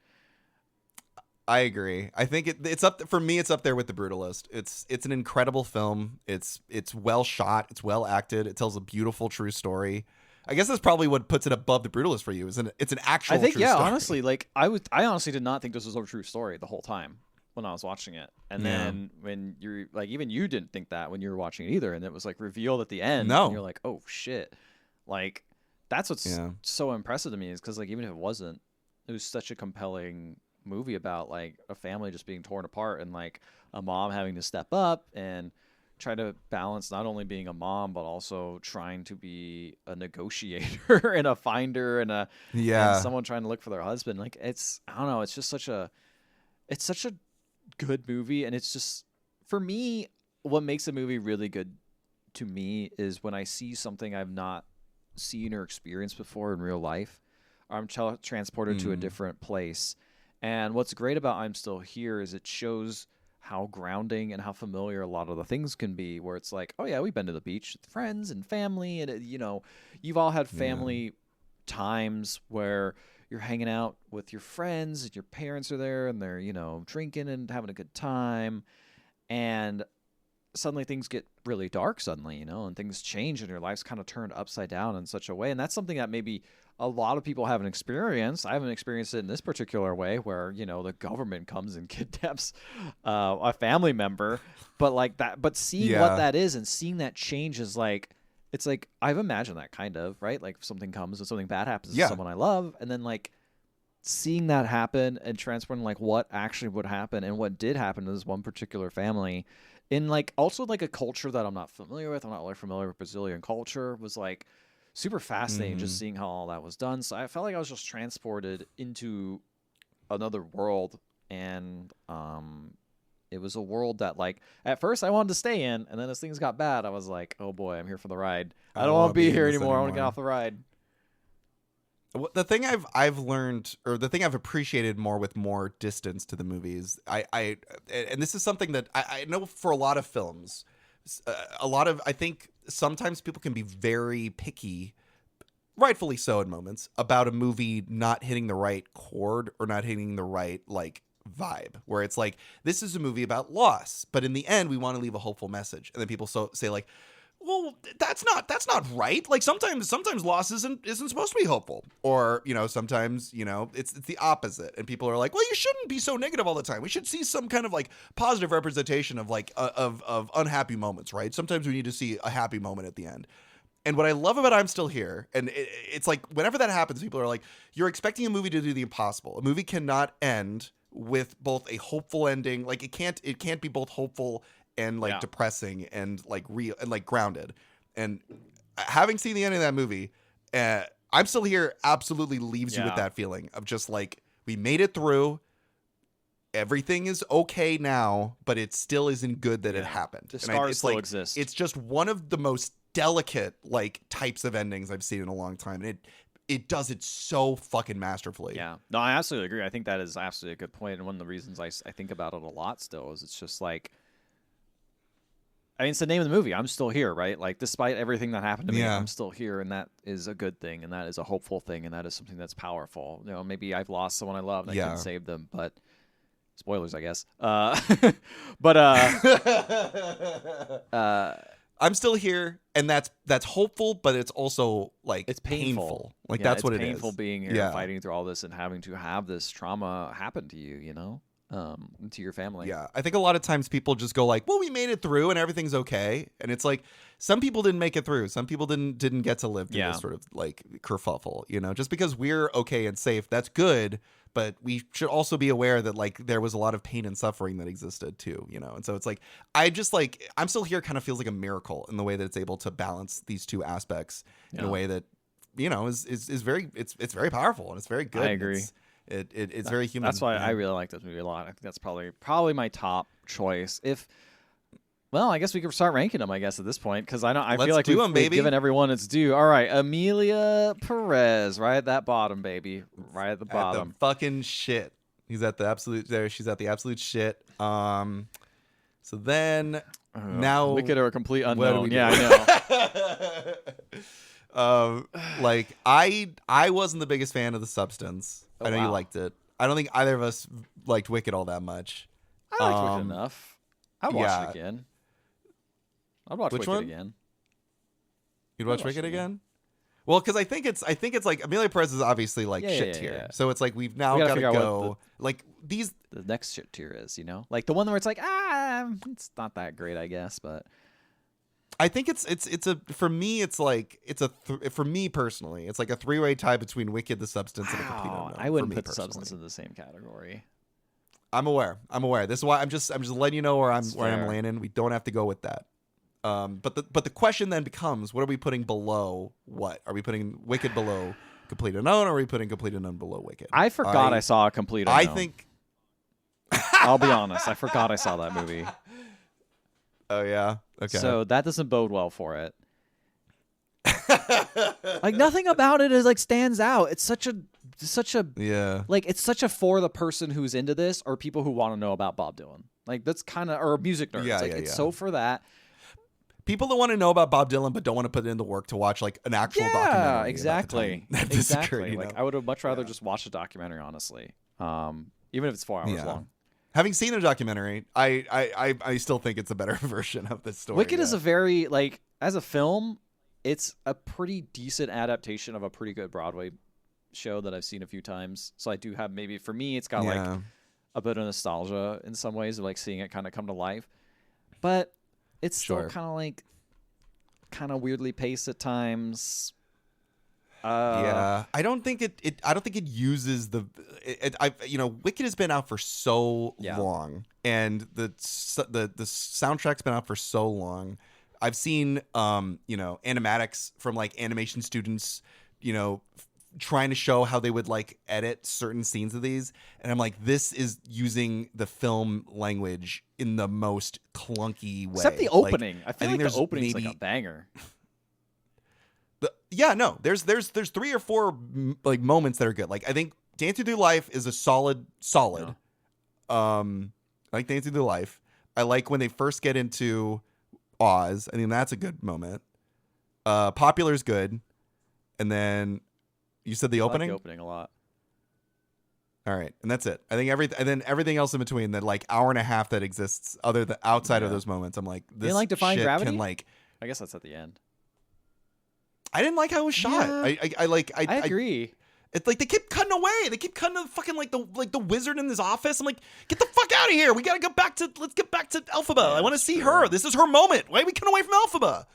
I agree. I think it's up for me. It's up there with The Brutalist. It's an incredible film. It's well shot. It's well acted. It tells a beautiful, true story. I guess that's probably what puts it above The Brutalist for you. It's an actual. I think true story. Honestly, like I honestly did not think this was a true story the whole time when I was watching it, and then when you're like, even you didn't think that when you were watching it either, and it was like revealed at the end. No, and you're like, oh shit, like that's what's so impressive to me is because like even if it wasn't, it was such a compelling movie about like a family just being torn apart and like a mom having to step up and try to balance not only being a mom but also trying to be a negotiator and a finder and someone trying to look for their husband. Like it's such a good movie, and it's just, for me, what makes a movie really good to me is when I see something I've not seen or experienced before in real life, or I'm transported to a different place. And what's great about I'm Still Here is it shows how grounding and how familiar a lot of the things can be, where it's like, oh yeah, we've been to the beach with friends and family, and you've all had family times where you're hanging out with your friends and your parents are there and they're, drinking and having a good time, and suddenly things get really dark suddenly, and things change and your life's kind of turned upside down in such a way. And that's something that maybe a lot of people haven't experienced. I haven't experienced it in this particular way where, the government comes and kidnaps a family member. But like that, but seeing what that is and seeing that change is like, it's like, I've imagined that kind of, right? Like if something comes and something bad happens to someone I love, and then like seeing that happen and transporting like what actually would happen and what did happen to this one particular family in like also like a culture that I'm not familiar with. I'm not really familiar with Brazilian culture, was like super fascinating just seeing how all that was done. So I felt like I was just transported into another world, and it was a world that like at first I wanted to stay in, and then as things got bad I was like, oh boy, I'm here for the ride. I don't want to be here anymore. I want to get off the ride. The thing I've learned, or the thing I've appreciated more with more distance to the movies, and this is something that I know for a lot of films, I think sometimes people can be very picky, rightfully so in moments, about a movie not hitting the right chord or not hitting the right like vibe, where it's like, this is a movie about loss, but in the end we want to leave a hopeful message, and then people say like, well, that's not right. Like sometimes loss isn't supposed to be hopeful, or sometimes it's the opposite, and people are like, well, you shouldn't be so negative all the time. We should see some kind of like positive representation of like of unhappy moments, right? Sometimes we need to see a happy moment at the end. And what I love about I'm Still Here, and it's like whenever that happens, people are like, you're expecting a movie to do the impossible. A movie cannot end with both a hopeful ending, like it can't be both hopeful and like depressing and like real and like grounded. And having seen the end of that movie, I'm Still Here absolutely leaves you with that feeling of just like, we made it through, everything is okay now, but it still isn't good that it happened. The scars still exist. It's just one of the most delicate like types of endings I've seen in a long time, and it does it so fucking masterfully. Yeah, no, I absolutely agree. I think that is absolutely a good point, and one of the reasons I think about it a lot still is it's just like, I mean, it's the name of the movie. I'm still here, right? Like, despite everything that happened to me, I'm still here, and that is a good thing, and that is a hopeful thing, and that is something that's powerful. Maybe I've lost someone I love, and I couldn't save them, but Spoilers, I guess. But I'm still here, and that's hopeful, but it's also like it's painful. Like Yeah, that's it's what it is. painful being here, Yeah. fighting through all this, and having to have this trauma happen to you. You know, to your family. Yeah, I think a lot of times people just go like, "Well, we made it through, and everything's okay," and it's like some people didn't make it through. Some people didn't get to live through Yeah. this sort of like kerfuffle. You know, just because we're okay and safe, that's good. But we should also be aware that like there was a lot of pain and suffering that existed too, you know? And so it's like, I'm still here kind of feels like a miracle in the way that it's able to balance these two aspects in a way that, you know, is very, it's very powerful and it's very good. I agree. It's very human. That's why I really like this movie a lot. I think that's probably my top choice. Well, I guess we could start ranking them, I guess, at this point, because I Let's feel like do 'em, we've baby. given everyone its due. All right, Amelia Perez, right at that bottom, baby. Right at the at bottom. the fucking shit. He's at the absolute there. She's at the absolute shit. So then now Wicked or a complete what do unknown. we do? Yeah, I know. Like I wasn't the biggest fan of The Substance. Oh, I know you wow. liked it. I don't think either of us liked Wicked all that much. I liked Wicked enough. I'd watch yeah. it again. I'd watch Which Wicked one? again. You'd watch watch Wicked it again. again? Well, because I think it's like Amelia Perez is obviously like Yeah, shit yeah, tier. yeah. So it's like we've now We gotta got to figure out what go like these. The next shit tier is, you know? Like the one where it's like, it's not that great, I guess, but I think it's a for me it's like for me personally it's like a three-way tie between Wicked, The Substance, and A Complete wow, Unknown. I wouldn't for me put the personally. Substance in the same category. I'm aware. This is why I'm just letting you know where I'm fair. landing. We don't have to go with that. But the question then becomes, what are we putting below what? Are we putting Wicked below Complete Unknown, or are we putting Complete Unknown below Wicked? I forgot I saw a Complete Unknown. I think. I'll be honest. I forgot I saw that movie. Oh yeah. Okay. So that doesn't bode well for it. Like nothing about it is like stands out. It's such a yeah. like it's such a for the person who's into this or people who want to know about Bob Dylan. Like that's kind of or music nerds. Yeah, like yeah, it's yeah. so for that. People that want to know about Bob Dylan but don't want to put in the work to watch like an actual documentary. Yeah, about exactly. the time that this Exactly. occurred, you Like know? I would have much rather Yeah. just watched a documentary, honestly. Even if it's 4 hours Yeah. long. Having seen the documentary, I still think it's a better version of this story. Wicked yeah. is a very like as a film, it's a pretty decent adaptation of a pretty good Broadway show that I've seen a few times. So I do have maybe for me it's got like a bit of nostalgia in some ways of like seeing it kind of come to life. But it's still Sure. kind of like kind of weirdly paced at times. Yeah, I don't think it uses the Wicked has been out for so Yeah. long, and the soundtrack's been out for so long. I've seen animatics from like animation students, trying to show how they would like edit certain scenes of these, and I'm like, this is using the film language in the most clunky way. Except the Like, opening. I feel think like there's the opening's maybe- like a banger. There's 3 or 4 like moments that are good. Like I think Dancing Through Life is a solid. Yeah. I like Dancing Through Life. I like when they first get into Oz. I think that's a good moment. Popular's good, and then you said the I like opening. the opening a lot. All right, and that's it. I think everything else in between, that like hour and a half that exists, outside of Yeah. those moments, I'm like, this didn't like Defying shit Gravity? can like. I guess that's at the end. I didn't like how it was shot. Yeah. I agree. It's like they keep cutting away. They keep cutting to fucking like the wizard in his office. I'm like, get the fuck out of here. We gotta let's get back to Elphaba. Yeah, I want to see sure. her. This is her moment. Why are we cutting away from Elphaba?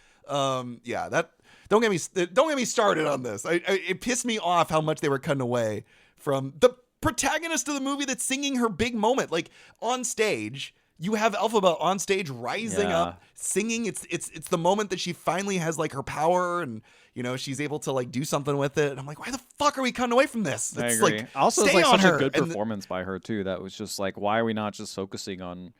Don't get me started on this. It pissed me off how much they were cutting away from the protagonist of the movie that's singing her big moment. Like on stage, you have Elphaba on stage rising Yeah. up, singing. It's the moment that she finally has like her power and she's able to like do something with it. And I'm like, why the fuck are we cutting away from this? I It's agree. like, Also, it's stay like on such her. a good And performance by her too. That was just like, why are we not just focusing on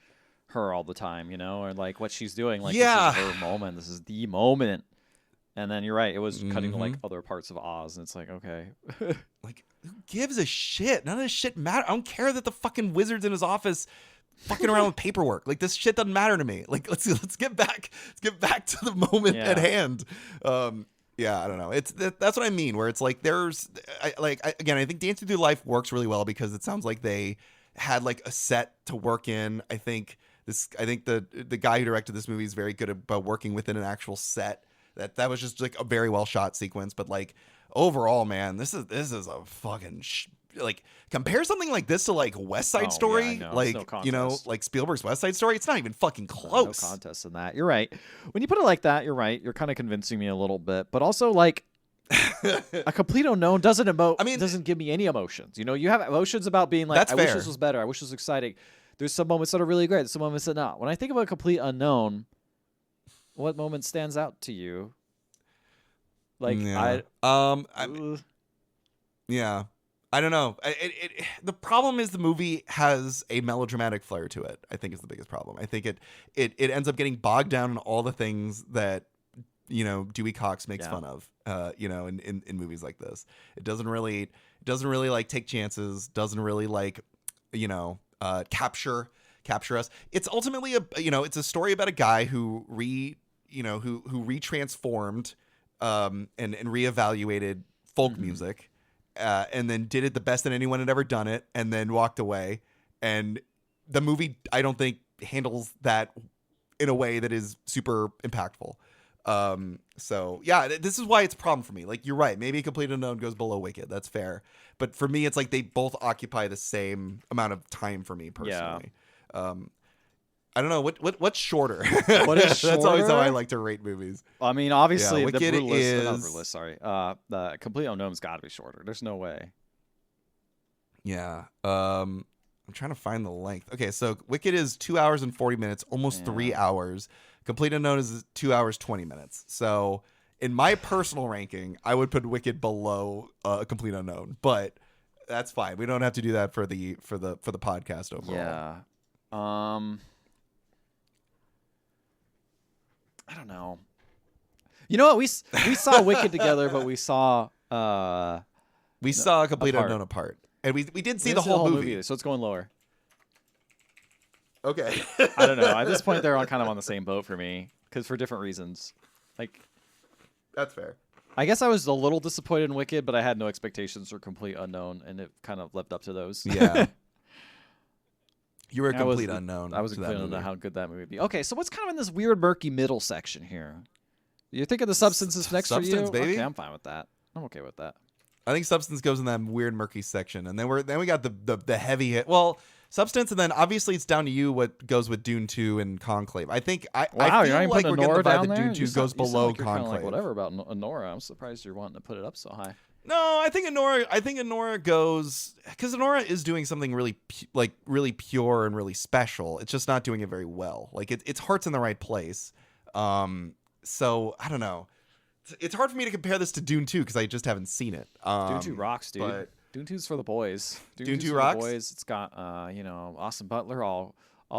her all the time, or like what she's doing? Like, Yeah. this is her moment. This is the moment. And then you're right. It was cutting to like Mm-hmm. other parts of Oz, and it's like, okay, like, who gives a shit? None of this shit matter. I don't care that the fucking wizard's in his office fucking around with paperwork. Like, this shit doesn't matter to me. Like, let's get back to the moment Yeah. at hand. I don't know. That's what I mean. Where it's like I think Dancing Through Life works really well because it sounds like they had like a set to work in. I think the guy who directed this movie is very good about working within an actual set. That was just like a very well shot sequence, but like overall, man, this is a fucking like compare something like this to like West Side Story, yeah, like no you know, like Spielberg's West Side Story. It's not even fucking close. No contest in that. You're right. When you put it like that, you're right. You're kind of convincing me a little bit, but also like a complete unknown doesn't doesn't give me any emotions. You know, you have emotions about being like, That's I fair. wish this was better. I wish this was exciting. There's some moments that are really great. There's some moments that not. When I think of a complete unknown, what moment stands out to you? Like yeah. Yeah. I don't know. The problem is the movie has a melodramatic flair to it. I think is the biggest problem. I think it ends up getting bogged down in all the things that, you know, Dewey Cox makes fun of. You know, in movies like this, it doesn't really like take chances. Doesn't really like, you know, capture us. It's ultimately it's a story about a guy who retransformed and reevaluated folk music. And then did it the best that anyone had ever done it, and then walked away. And the movie, I don't think, handles that in a way that is super impactful. So yeah, this is why it's a problem for me. Like, you're right. Maybe Complete Unknown goes below Wicked. That's fair. But for me, it's like they both occupy the same amount of time for me personally. Yeah. I don't know what's shorter. What is shorter? That's always how I like to rate movies. I mean, obviously, Wicked the Brutalist, not is Brutalist, sorry. The Complete Unknown's got to be shorter. There's no way. Yeah. I'm trying to find the length. Okay, so Wicked is 2 hours and 40 minutes, almost 3 hours. Complete Unknown is 2 hours 20 minutes. So in my personal ranking, I would put Wicked below Complete Unknown, but that's fine. We don't have to do that for the podcast overall. Yeah. I don't know. You know what? We saw Wicked together, but we saw Complete Unknown apart, and we did see the whole movie. So it's going lower. Okay. I don't know. At this point, they're all kind of on the same boat for me, because for different reasons. Like, that's fair. I guess I was a little disappointed in Wicked, but I had no expectations for Complete Unknown, and it kind of lived up to those. Yeah. You were a complete unknown. I was a complete unknown how good that movie would be. Okay, so what's kind of in this weird murky middle section here? You're thinking the Substance is next for you? Baby? Okay, I'm fine with that. I'm okay with that. I think Substance goes in that weird murky section, and then we got the heavy hit. Well, Substance, and then obviously it's down to you what goes with Dune 2 and Conclave. I think I feel like we're getting the vibe that Dune 2 goes below Conclave. Like whatever about Anora. I'm surprised you're wanting to put it up so high. No, I think Anora goes because Anora is doing something really really pure and really special. It's just not doing it very well. Like its heart's in the right place. So I don't know. It's hard for me to compare this to Dune 2 because I just haven't seen it. Dune 2 rocks, dude. But Dune 2's for the boys. Dune 2 rocks. For the boys. It's got Austin Butler all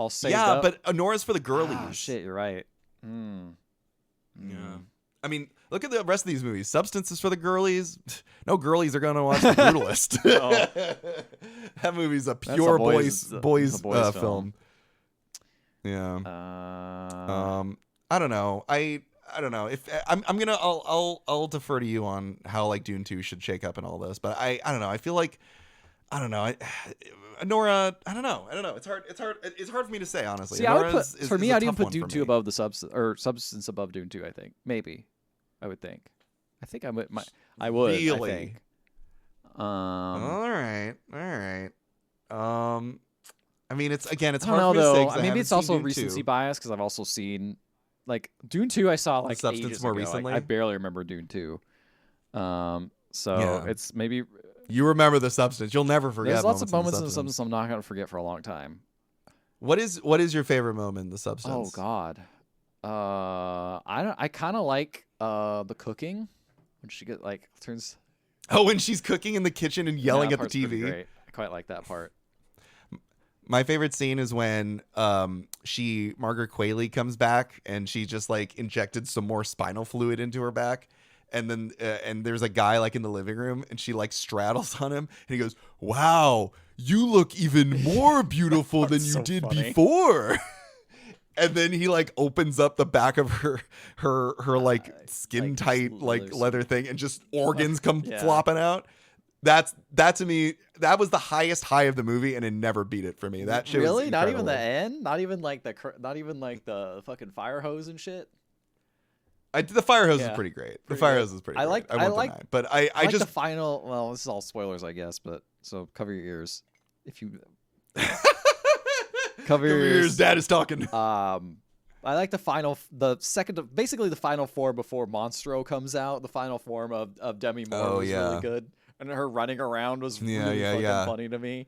saved yeah, up. but Anora's for the girlies. Oh, shit, you're right. Yeah. I mean, look at the rest of these movies. Substance is for the girlies. No girlies are going to watch The Brutalist. That movie's a pure boys film. Yeah. I don't know. I don't know if I'll defer to you on how like Dune 2 should shake up and all this, but I don't know. I feel like Anora. I don't know. It's hard for me to say, honestly. See, I would even put Dune 2 above the Substance above Dune 2. I think maybe. I would think. I think I would. I would. Really? I think. All right. I mean, it's hard for me though. to say. Maybe it's also recency bias because I've also seen like Dune 2. I saw like Substance ages more ago. recently. Like, I barely remember Dune 2. It's maybe. You remember the Substance. You'll never forget. There's lots of moments in the Substance I'm not going to forget for a long time. What is your favorite moment in the Substance? Oh God. I kind of like the cooking when she turns. Oh, when she's cooking in the kitchen and yelling at the TV. Great. I quite like that part. My favorite scene is when Margaret Qualley comes back and she just like injected some more spinal fluid into her back. And then and there's a guy like in the living room and she like straddles on him and he goes, "Wow, you look even more beautiful than you did before." And then he like opens up the back of her like skin tight like leather thing and just organs come flopping out. that to me, that was the highest high of the movie, and it never beat it for me. That shit really was not even incredible. the end, not even like the fucking fire hose and shit. The fire hose is Yeah, pretty great. The pretty fire good. hose is pretty I great. like- I I won't like- deny. But I I like just the final. Well, this is all spoilers, I guess, but so cover your ears if you cover your ears. Dad is talking. I like the final, basically the final form before Monstro comes out. The final form of Demi Moore Oh, was yeah. really good, and her running around was Yeah, really yeah, fucking yeah. funny to me.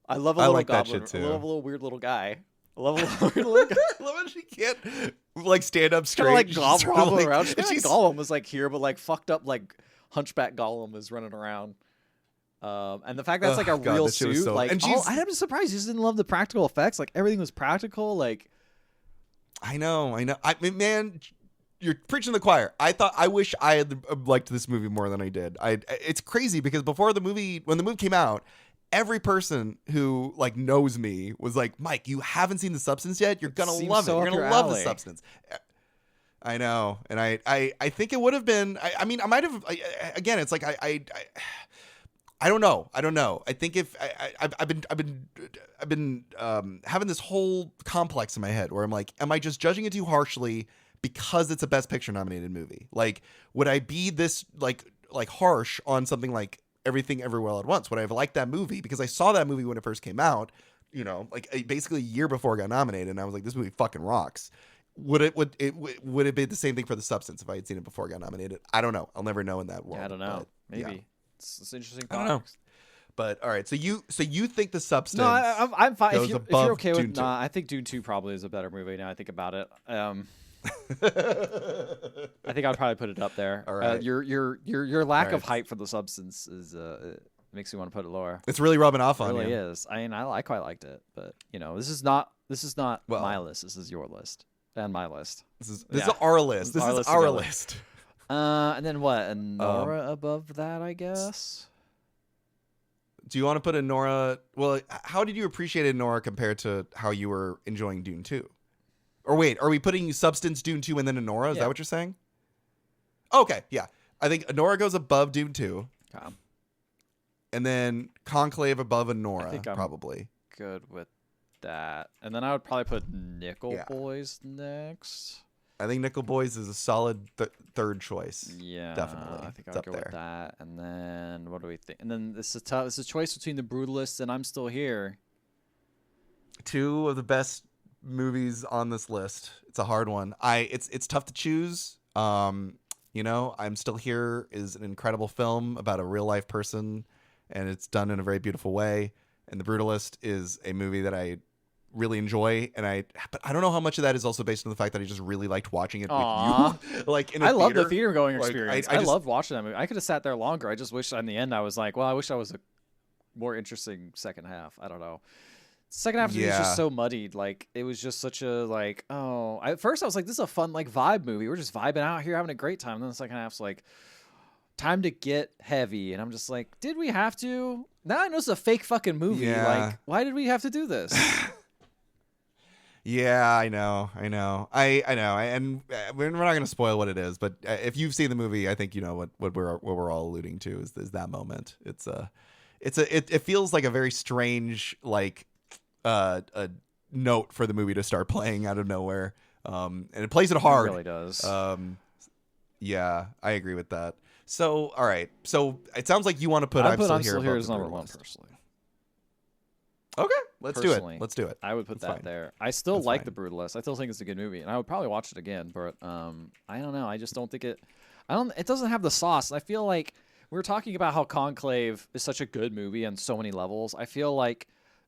I love a I little like that goblin, shit, I too. love a little weird little guy. I love a little weird little guy. I love how she can't like stand up straight. Kind of like She's sort of, Gollum like- around. She's she's- Gollum was like here, but like fucked up like Hunchback Gollum is running around. And the fact that it's like a God, real that shit was suit, so- like, and she's- I'm just surprised you just didn't love the practical effects. Like everything was practical. Like, I know. I mean, man, you're preaching to the choir. I wish I had liked this movie more than I did. It's crazy because when the movie came out, every person who like knows me was like, Mike, you haven't seen The Substance yet? You're gonna seems love it. so You're up gonna your love The alley. Substance. I know, and I think it would have been. I mean, I might have. Again, it's like I don't know. I think if I've been having this whole complex in my head where I'm like, am I just judging it too harshly because it's a Best Picture nominated movie? Like, would I be this like harsh on something like Everything Everywhere All at Once? Would I have liked that movie because I saw that movie when it first came out? You know, like basically a year before it got nominated, and I was like, this movie fucking rocks. Would it be the same thing for The Substance if I had seen it before it got nominated? I don't know. I'll never know in that world. I don't know. but, yeah. Maybe it's interesting. I don't know. But all right, so you think The Substance? No, I'm fine. goes If above you're okay Dune with, 2. nah, I think Dune 2 probably is a better movie. Now I think about it. I think I'd probably put it up there. All right. Your lack All of right. hype for The Substance is it makes me want to put it lower. It's really rubbing off It on really you. is. I mean, I quite liked it, but you know, this is not Well- my list. This is your list and my list. This is Yeah. our list. This Our is list our together. list. And then what? And Nora above that, I guess. Do you want to put a Nora? Well, how did you appreciate Nora compared to how you were enjoying Dune 2? Or wait, are we putting Substance, Dune 2, and then Nora? Is Yeah. that what you're saying? Okay, yeah. I think Nora goes above Dune 2, Okay. and then Conclave above Nora, think I'm- probably. Good with that. And then I would probably put Nickel Yeah. Boys next. I think Nickel Boys is a solid third choice. Yeah, Definitely. I think It's I'd up go there. with that. And then what do we think? And then this is tough. It's a choice between The Brutalist and I'm Still Here. Two of the best movies on this list. It's a hard one. It's tough to choose. You know, I'm Still Here is an incredible film about a real life person, and it's done in a very beautiful way. And The Brutalist is a movie that I really enjoy, but I don't know how much of that is also based on the fact that I just really liked watching it Aw. with you. Like in a I love the theater. theater going Like, experience. I I just- loved watching that movie. I could have sat there longer. I just wish in the end I was like, well, I wish I was a more interesting second half. I don't know. Second half to me was Yeah. just so muddied. Like it was just such a like, oh. At first I was like, this is a fun like vibe movie. We're just vibing out here, having a great time. And then the second half's like, time to get heavy. And I'm just like, did we have to? Now I know it's a fake fucking movie. Yeah. Like, why did we have to do this? Yeah, I know. I know. And we're not going to spoil what it is, but if you've seen the movie, I think you know what we're all alluding to is that moment. It feels like a very strange like a note for the movie to start playing out of nowhere. And it plays it hard. It really does. Yeah, I agree with that. So, all right. So it sounds like you want to put I put I'm Still Here above as The number one Brutalist. personally. Okay, let's do Personally. it. Let's do it. I would put That's that fine. there. I still That's like fine. The Brutalist. I still think it's a good movie, and I would probably watch it again. But I don't know. I just don't think it. I don't. It doesn't have the sauce. I feel like we were talking about how Conclave is such a good movie on so many levels. I feel like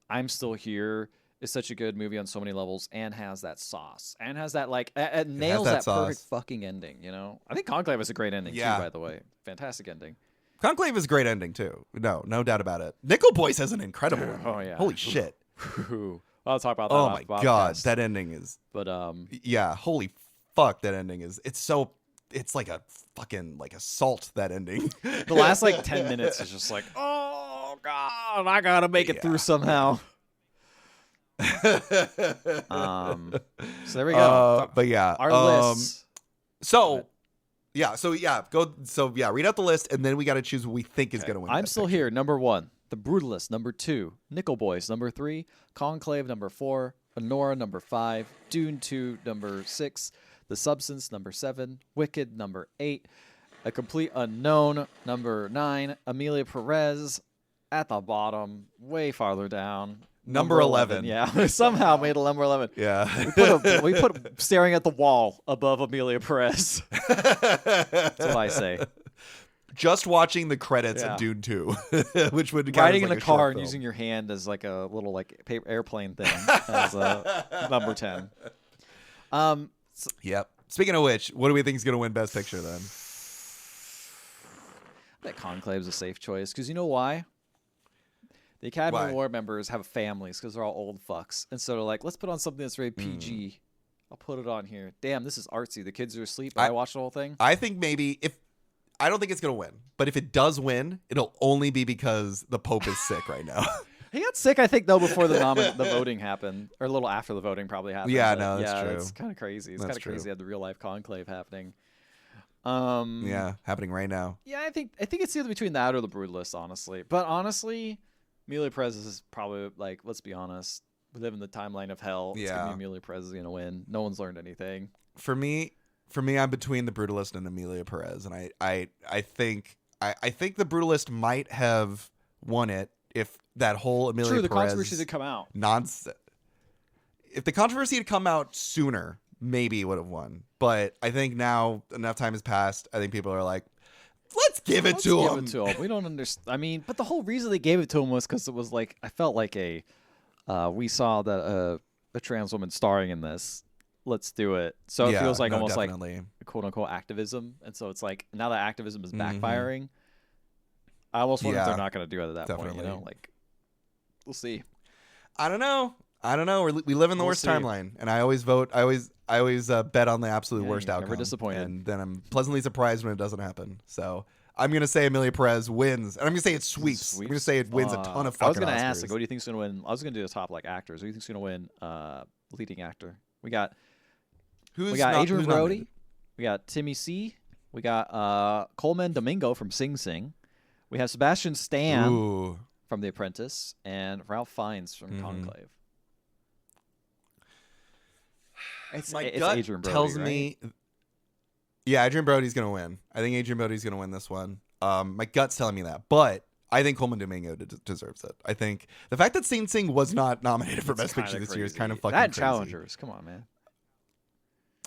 I'm Still Here is such a good movie on so many levels and has that sauce and has that like nails that that perfect sauce. fucking ending. You know, I think Conclave is a great ending Yeah. too. By the way, fantastic ending. Conclave is a great ending too. No doubt about it. Nickel Boys has an incredible ending. Oh, yeah. Holy shit. I'll talk about that. Oh off my the god, podcast. that ending is But yeah, holy fuck that ending is. It's like a fucking like assault that ending. the last like 10 minutes is just like, oh god, I gotta make it Yeah. through somehow. So there we go. But yeah. Our lists. So Yeah. So yeah, go. So yeah, read out the list, and then we got to choose what we think is going to win. I'm Best still Picture. here. Number 1, The Brutalist. Number 2, Nickel Boys. Number 3, Conclave. Number 4, Anora. Number 5, Dune 2. Number 6, The Substance. Number 7, Wicked. Number 8, A Complete Unknown. Number 9, Amelia Perez. At the bottom, way farther down. Number 11. Yeah, we somehow made a number 11. Yeah. We put staring at the wall above Amelia Perez. That's what I say. Just watching the credits Yeah. of Dune 2, which would count Riding as in like a car short and film. using your hand as like a little like paper airplane thing as number 10. Yep. Speaking of which, what do we think is going to win Best Picture then? That Conclave's a safe choice because you know why? The Academy Why? Award members have families because they're all old fucks, and so they're like, let's put on something that's very PG. I'll put it on here. Damn, this is artsy. The kids are asleep. I watched the whole thing. I think maybe I don't think it's going to win, but if it does win, it'll only be because the Pope is sick right now. He got sick, I think, though, before the voting happened, or a little after the voting probably happened. Yeah, but no, that's true. It's kind of crazy. It's kind That's of crazy true. to have the real life conclave happening. Yeah, happening right now. Yeah, I think it's either between that or the Brutalist, honestly. But honestly, Amelia Perez is probably like, let's be honest, we live in the timeline of hell. It's gonna Yeah. be Amelia Perez is gonna win. No one's learned anything. For me, I'm between the Brutalist and Amelia Perez, and I think the Brutalist might have won it if that whole Amelia True, the Perez controversy did come out. nonsense. If the controversy had come out sooner, maybe it would have won. But I think now enough time has passed. I think people are like, let's give it to him. We don't understand. I mean, but the whole reason they gave it to him was because it was like I felt like we saw that a trans woman starring in this. Let's do it. So it feels like almost definitely. like quote unquote activism, and so it's like now that activism is Mhm. backfiring. I almost wonder if Yeah, they're not going to do it at that point. You know, definitely. like we'll see. I don't know. We live in the We'll worst see. timeline, and I always vote. I always bet on the absolute Yeah, worst you're outcome. never disappointed. And then I'm pleasantly surprised when it doesn't happen. So I'm gonna say Amelia Perez wins, and I'm gonna say it sweeps. I'm gonna say it wins a ton of fucking I was going to Oscars. ask, like, what do you think's going to win? I was going to do the top like actors. Who do you think's going to win? Leading actor. We got Adrian Brody. nominated? We got Timmy C. We got Coleman Domingo from Sing Sing. We have Sebastian Stan Ooh. from The Apprentice and Ralph Fiennes from Conclave. My it's gut Adrian Brody, tells right? me, yeah, Adrian Brody's gonna win. I think Adrian Brody's gonna win this one. My gut's telling me that, but I think Coleman Domingo deserves it. I think the fact that Sing Sing was not nominated for It's Best Picture kinda this year is crazy. kind of fucking that and crazy. Challengers. Come on, man.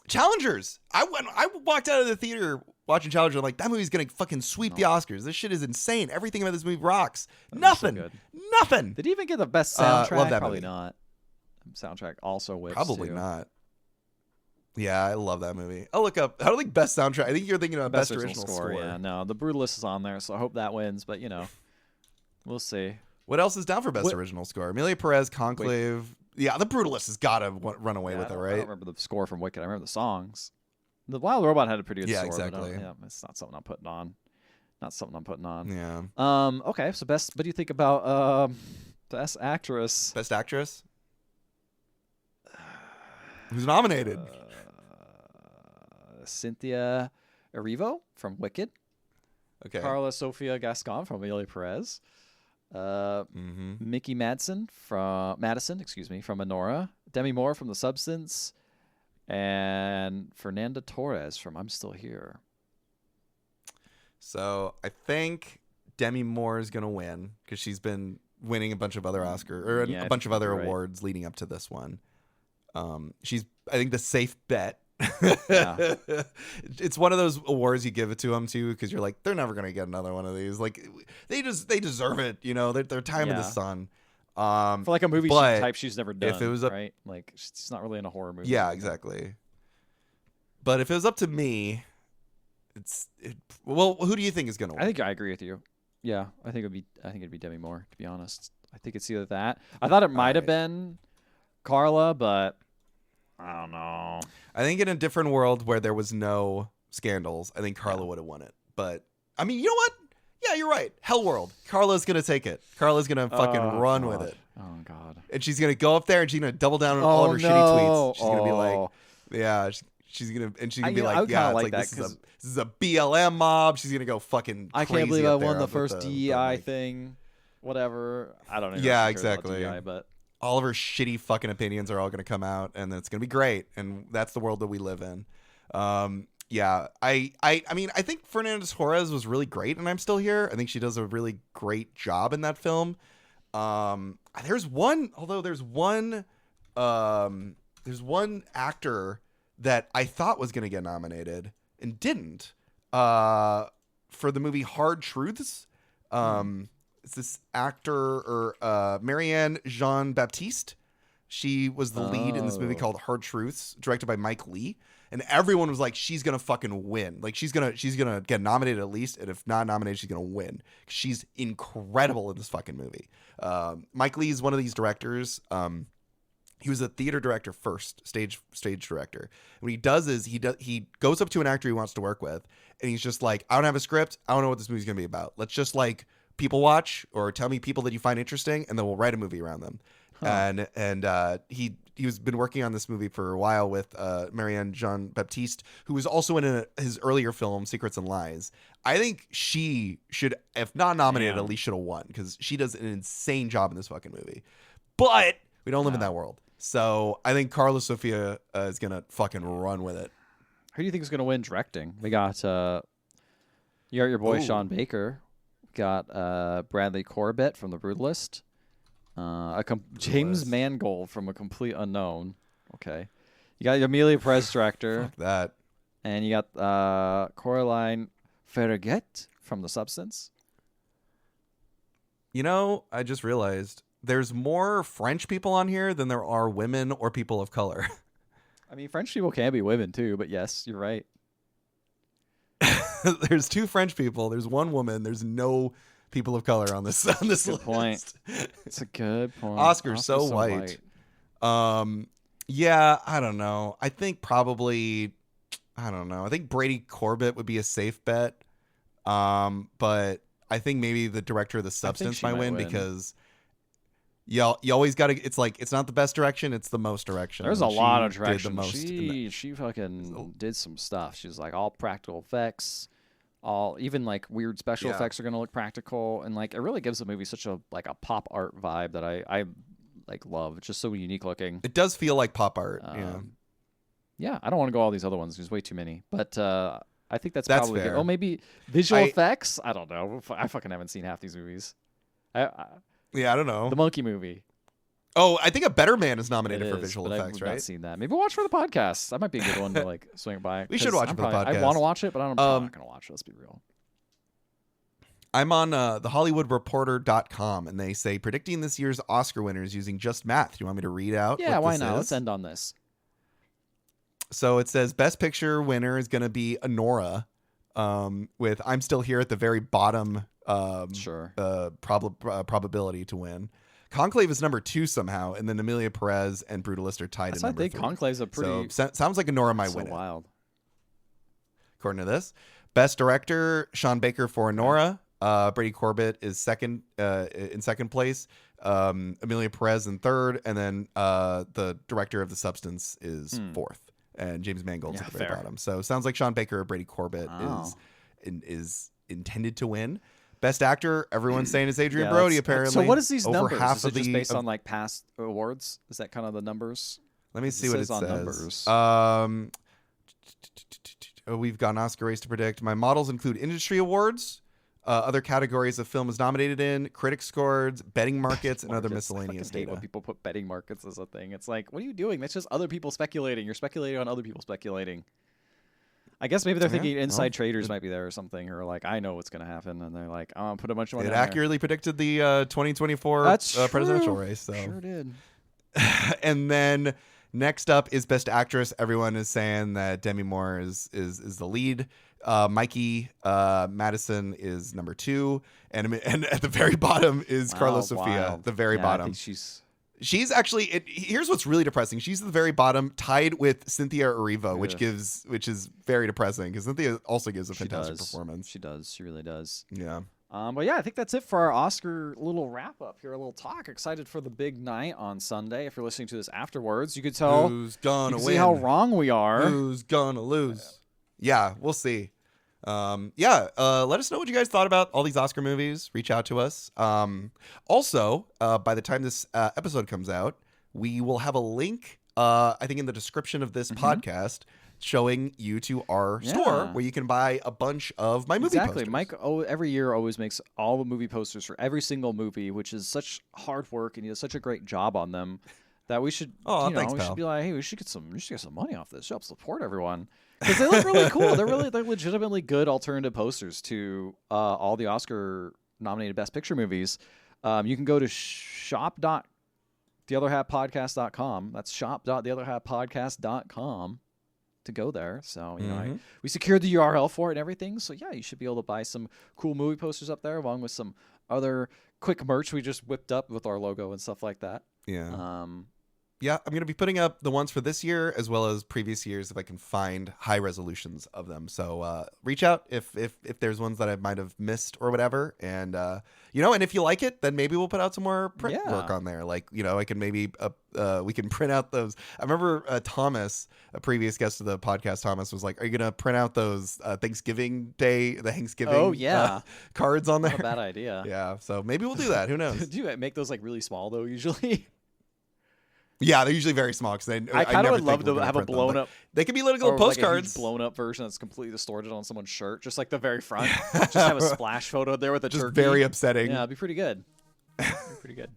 Challengers. I walked out of the theater watching Challenger. I'm like, that movie's gonna fucking sweep the Oscars. This shit is insane. Everything about this movie rocks. That movie's so Nothing. good. Nothing. Did he even get the best Love soundtrack? that Probably movie. not. Soundtrack also whips. Probably too. not. Yeah, I love that movie. I'll look up. I don't think best soundtrack. I think you're thinking about best original score. Yeah, no, the Brutalist is on there, so I hope that wins. But you know, we'll see. What else is down for best What- original score? Amelia Perez, Conclave. Yeah, the Brutalist has got to run away Yeah, with it, I right? don't remember the score from Wicked. I remember the songs. The Wild Robot had a pretty good Yeah, score. But exactly. yeah, it's not something I'm putting on. Not something I'm putting on. Yeah. Okay, so best. What do you think about best actress? Best actress. Who's nominated? Cynthia Erivo from Wicked. Okay. Carla Sofia Gascon from Amelia Perez. Mm-hmm. Mickey Madsen from Anora. Demi Moore from The Substance. And Fernanda Torres from I'm Still Here. So I think Demi Moore is gonna win because she's been winning a bunch of other Yeah, a bunch of other you're right. awards leading up to this one. She's I think the safe bet. Yeah. It's one of those awards you give it to them too because you're like they're never gonna get another one of these. Like they deserve it. You know, their time in the Yeah. sun. For like a movie but type she's never done. if it was a- right? Like she's not really in a horror movie. Yeah, exactly. But if it was up to me, well, who do you think is gonna win? I think I agree with you. Yeah, I think it'd be Demi Moore, to be honest. I think it's either that. I thought it might have been Carla, but I don't know. I think in a different world where there was no scandals, I think Carla would have won it. But I mean, you know what? Yeah, you're right. Hell World. Carla's gonna take it. Carla's gonna fucking run with it. Oh God. And she's gonna go up there and she's gonna double down on all of her shitty tweets. She's gonna be like, yeah, She's gonna be I like, yeah, kinda it's like like that, this is a BLM mob. She's gonna go fucking. I can't crazy believe I up there won the with first DEI like, thing. Whatever. I don't even Yeah, know if she cares exactly. about DEI, but all of her shitty fucking opinions are all gonna come out, and it's gonna be great. And that's the world that we live in. Yeah, I mean, I think Fernandez Torres was really great, and I'm still here. I think she does a really great job in that film. There's one actor that I thought was gonna get nominated and didn't. For the movie Hard Truths. It's this actor or Marianne Jean Baptiste. She was the lead in this movie called Hard Truths, directed by Mike Leigh. And everyone was like, she's gonna fucking win. Like she's gonna get nominated at least, and if not nominated, she's gonna win. She's incredible in this fucking movie. Mike Leigh is one of these directors. He was a theater director first, stage director. And what he does is he goes up to an actor he wants to work with, and he's just like, I don't have a script. I don't know what this movie's gonna be about. Let's just like people watch or tell me people that you find interesting, and then we'll write a movie around them. And he was been working on this movie for a while with Marianne Jean Baptiste, who was also in his earlier film Secrets and Lies. I think she should, if not nominated, at least should have won, because she does an insane job in this fucking movie. But we don't live in that world, so I think Carla Sofia is gonna fucking run with it. Who do you think is gonna win directing? We got you got your boy Sean Baker. Got Bradley Corbett from The Brutalist. James Mangold from A Complete Unknown. Okay. You got Emilia Perez, director. Fuck that. And you got Coraline Farragut from The Substance. You know, I just realized there's more French people on here than there are women or people of color. I mean, French people can be women too, but yes, you're right. There's 2 French people. There's 1 woman. There's no people of color on this list. Good point. It's a good point. Oscar's so white. Yeah, I don't know. I think probably, I don't know. I think Brady Corbett would be a safe bet. But I think maybe the director of The Substance might win because you always got to. It's like it's not the best direction; it's the most direction. There's a lot of direction. She fucking did some stuff. She was like all practical effects. Even like weird special effects are gonna look practical, and like it really gives the movie such a like a pop art vibe that I like love. It's just so unique looking. It does feel like pop art. Yeah. I don't want to go all these other ones. There's way too many, but I think that's probably fair. Good. Oh, maybe visual effects. I don't know. I fucking haven't seen half these movies. Yeah, I don't know. The Monkey movie. Oh, I think A Better Man is nominated for visual effects, right? I've not seen that. Maybe watch for the podcast. That might be a good one to like swing by. We should watch it for the podcast. I want to watch it, but I'm probably not going to watch it. Let's be real. I'm on thehollywoodreporter.com, and they say predicting this year's Oscar winners using just math. Do you want me to read out? Yeah, what why this not? is? Let's end on this. So it says Best Picture winner is going to be Anora, with I'm Still Here at the very bottom. Probability to win. Conclave is number 2 somehow, and then Emilia Perez and Brutalist are tied in number 3. Conclave's a pretty. So sounds like Anora might win. Wild. According to this, Best Director Sean Baker for Anora. Brady Corbett is in second place. Emilia Perez in third, and then the director of The Substance is fourth, and James Mangold's at the very bottom. So sounds like Sean Baker or Brady Corbett is intended to win. Best actor, everyone's saying it's Adrian Brody. Apparently, so what is these numbers? Half is it just based on like past awards? Is that kind of the numbers? Let me see what it says. Numbers. We've got an Oscar race to predict. My models include industry awards, other categories the film is nominated in, critic scores, betting markets, and other miscellaneous data. When people put betting markets as a thing, it's like, what are you doing? That's just other people speculating. You're speculating on other people speculating. I guess maybe they're thinking inside traders might be there or something, or like, I know what's going to happen, and they're like, I'm put a bunch of money. It accurately predicted the 2024 presidential race. So. Sure did. And then next up is Best Actress. Everyone is saying that Demi Moore is the lead. Mikey Madison is number 2, and at the very bottom is Carla Sofia. The very bottom. I think She's actually. Here's what's really depressing. She's at the very bottom, tied with Cynthia Erivo, which is very depressing because Cynthia also gives a fantastic performance. She does. She really does. Yeah. But yeah, I think that's it for our Oscar little wrap up here, a little talk. Excited for the big night on Sunday. If you're listening to this afterwards, you could tell who's gonna win. See how wrong we are. Who's gonna lose? Yeah, we'll see. Let us know what you guys thought about all these Oscar movies. Reach out to us. Also, by the time this episode comes out, we will have a link, I think in the description of this podcast, showing you to our store where you can buy a bunch of my movie posters. Mike every year always makes all the movie posters for every single movie, which is such hard work, and he does such a great job on them that we should we should be like, hey, we should get some money off this. Help support everyone. Because they look really cool. They're legitimately good alternative posters to all the Oscar nominated Best Picture movies. You can go to shop.theotherhalfpodcast.com. That's shop.theotherhalfpodcast.com to go there. So, we secured the URL for it and everything. So, yeah, you should be able to buy some cool movie posters up there along with some other quick merch we just whipped up with our logo and stuff like that. Yeah. Yeah, I'm going to be putting up the ones for this year as well as previous years if I can find high resolutions of them. So reach out if there's ones that I might have missed or whatever. And, and if you like it, then maybe we'll put out some more print work on there. Like, I can maybe we can print out those. I remember Thomas, a previous guest of the podcast, Thomas, was like, are you going to print out those Thanksgiving cards on there? Not a bad idea. Yeah, so maybe we'll do that. Who knows? Do you make those like really small, though, usually? Yeah, they're usually very small because I kind of would love to have a blown up. They could be little postcards. Like a blown up version that's completely distorted on someone's shirt, just like the very front. Just have a splash photo there with a just turkey. Very upsetting. Yeah, it'd be pretty good. Pretty good.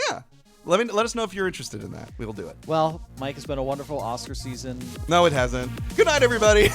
Yeah. Let us know if you're interested in that. We will do it. Well, Mike, it's been a wonderful Oscar season. No, it hasn't. Good night, everybody.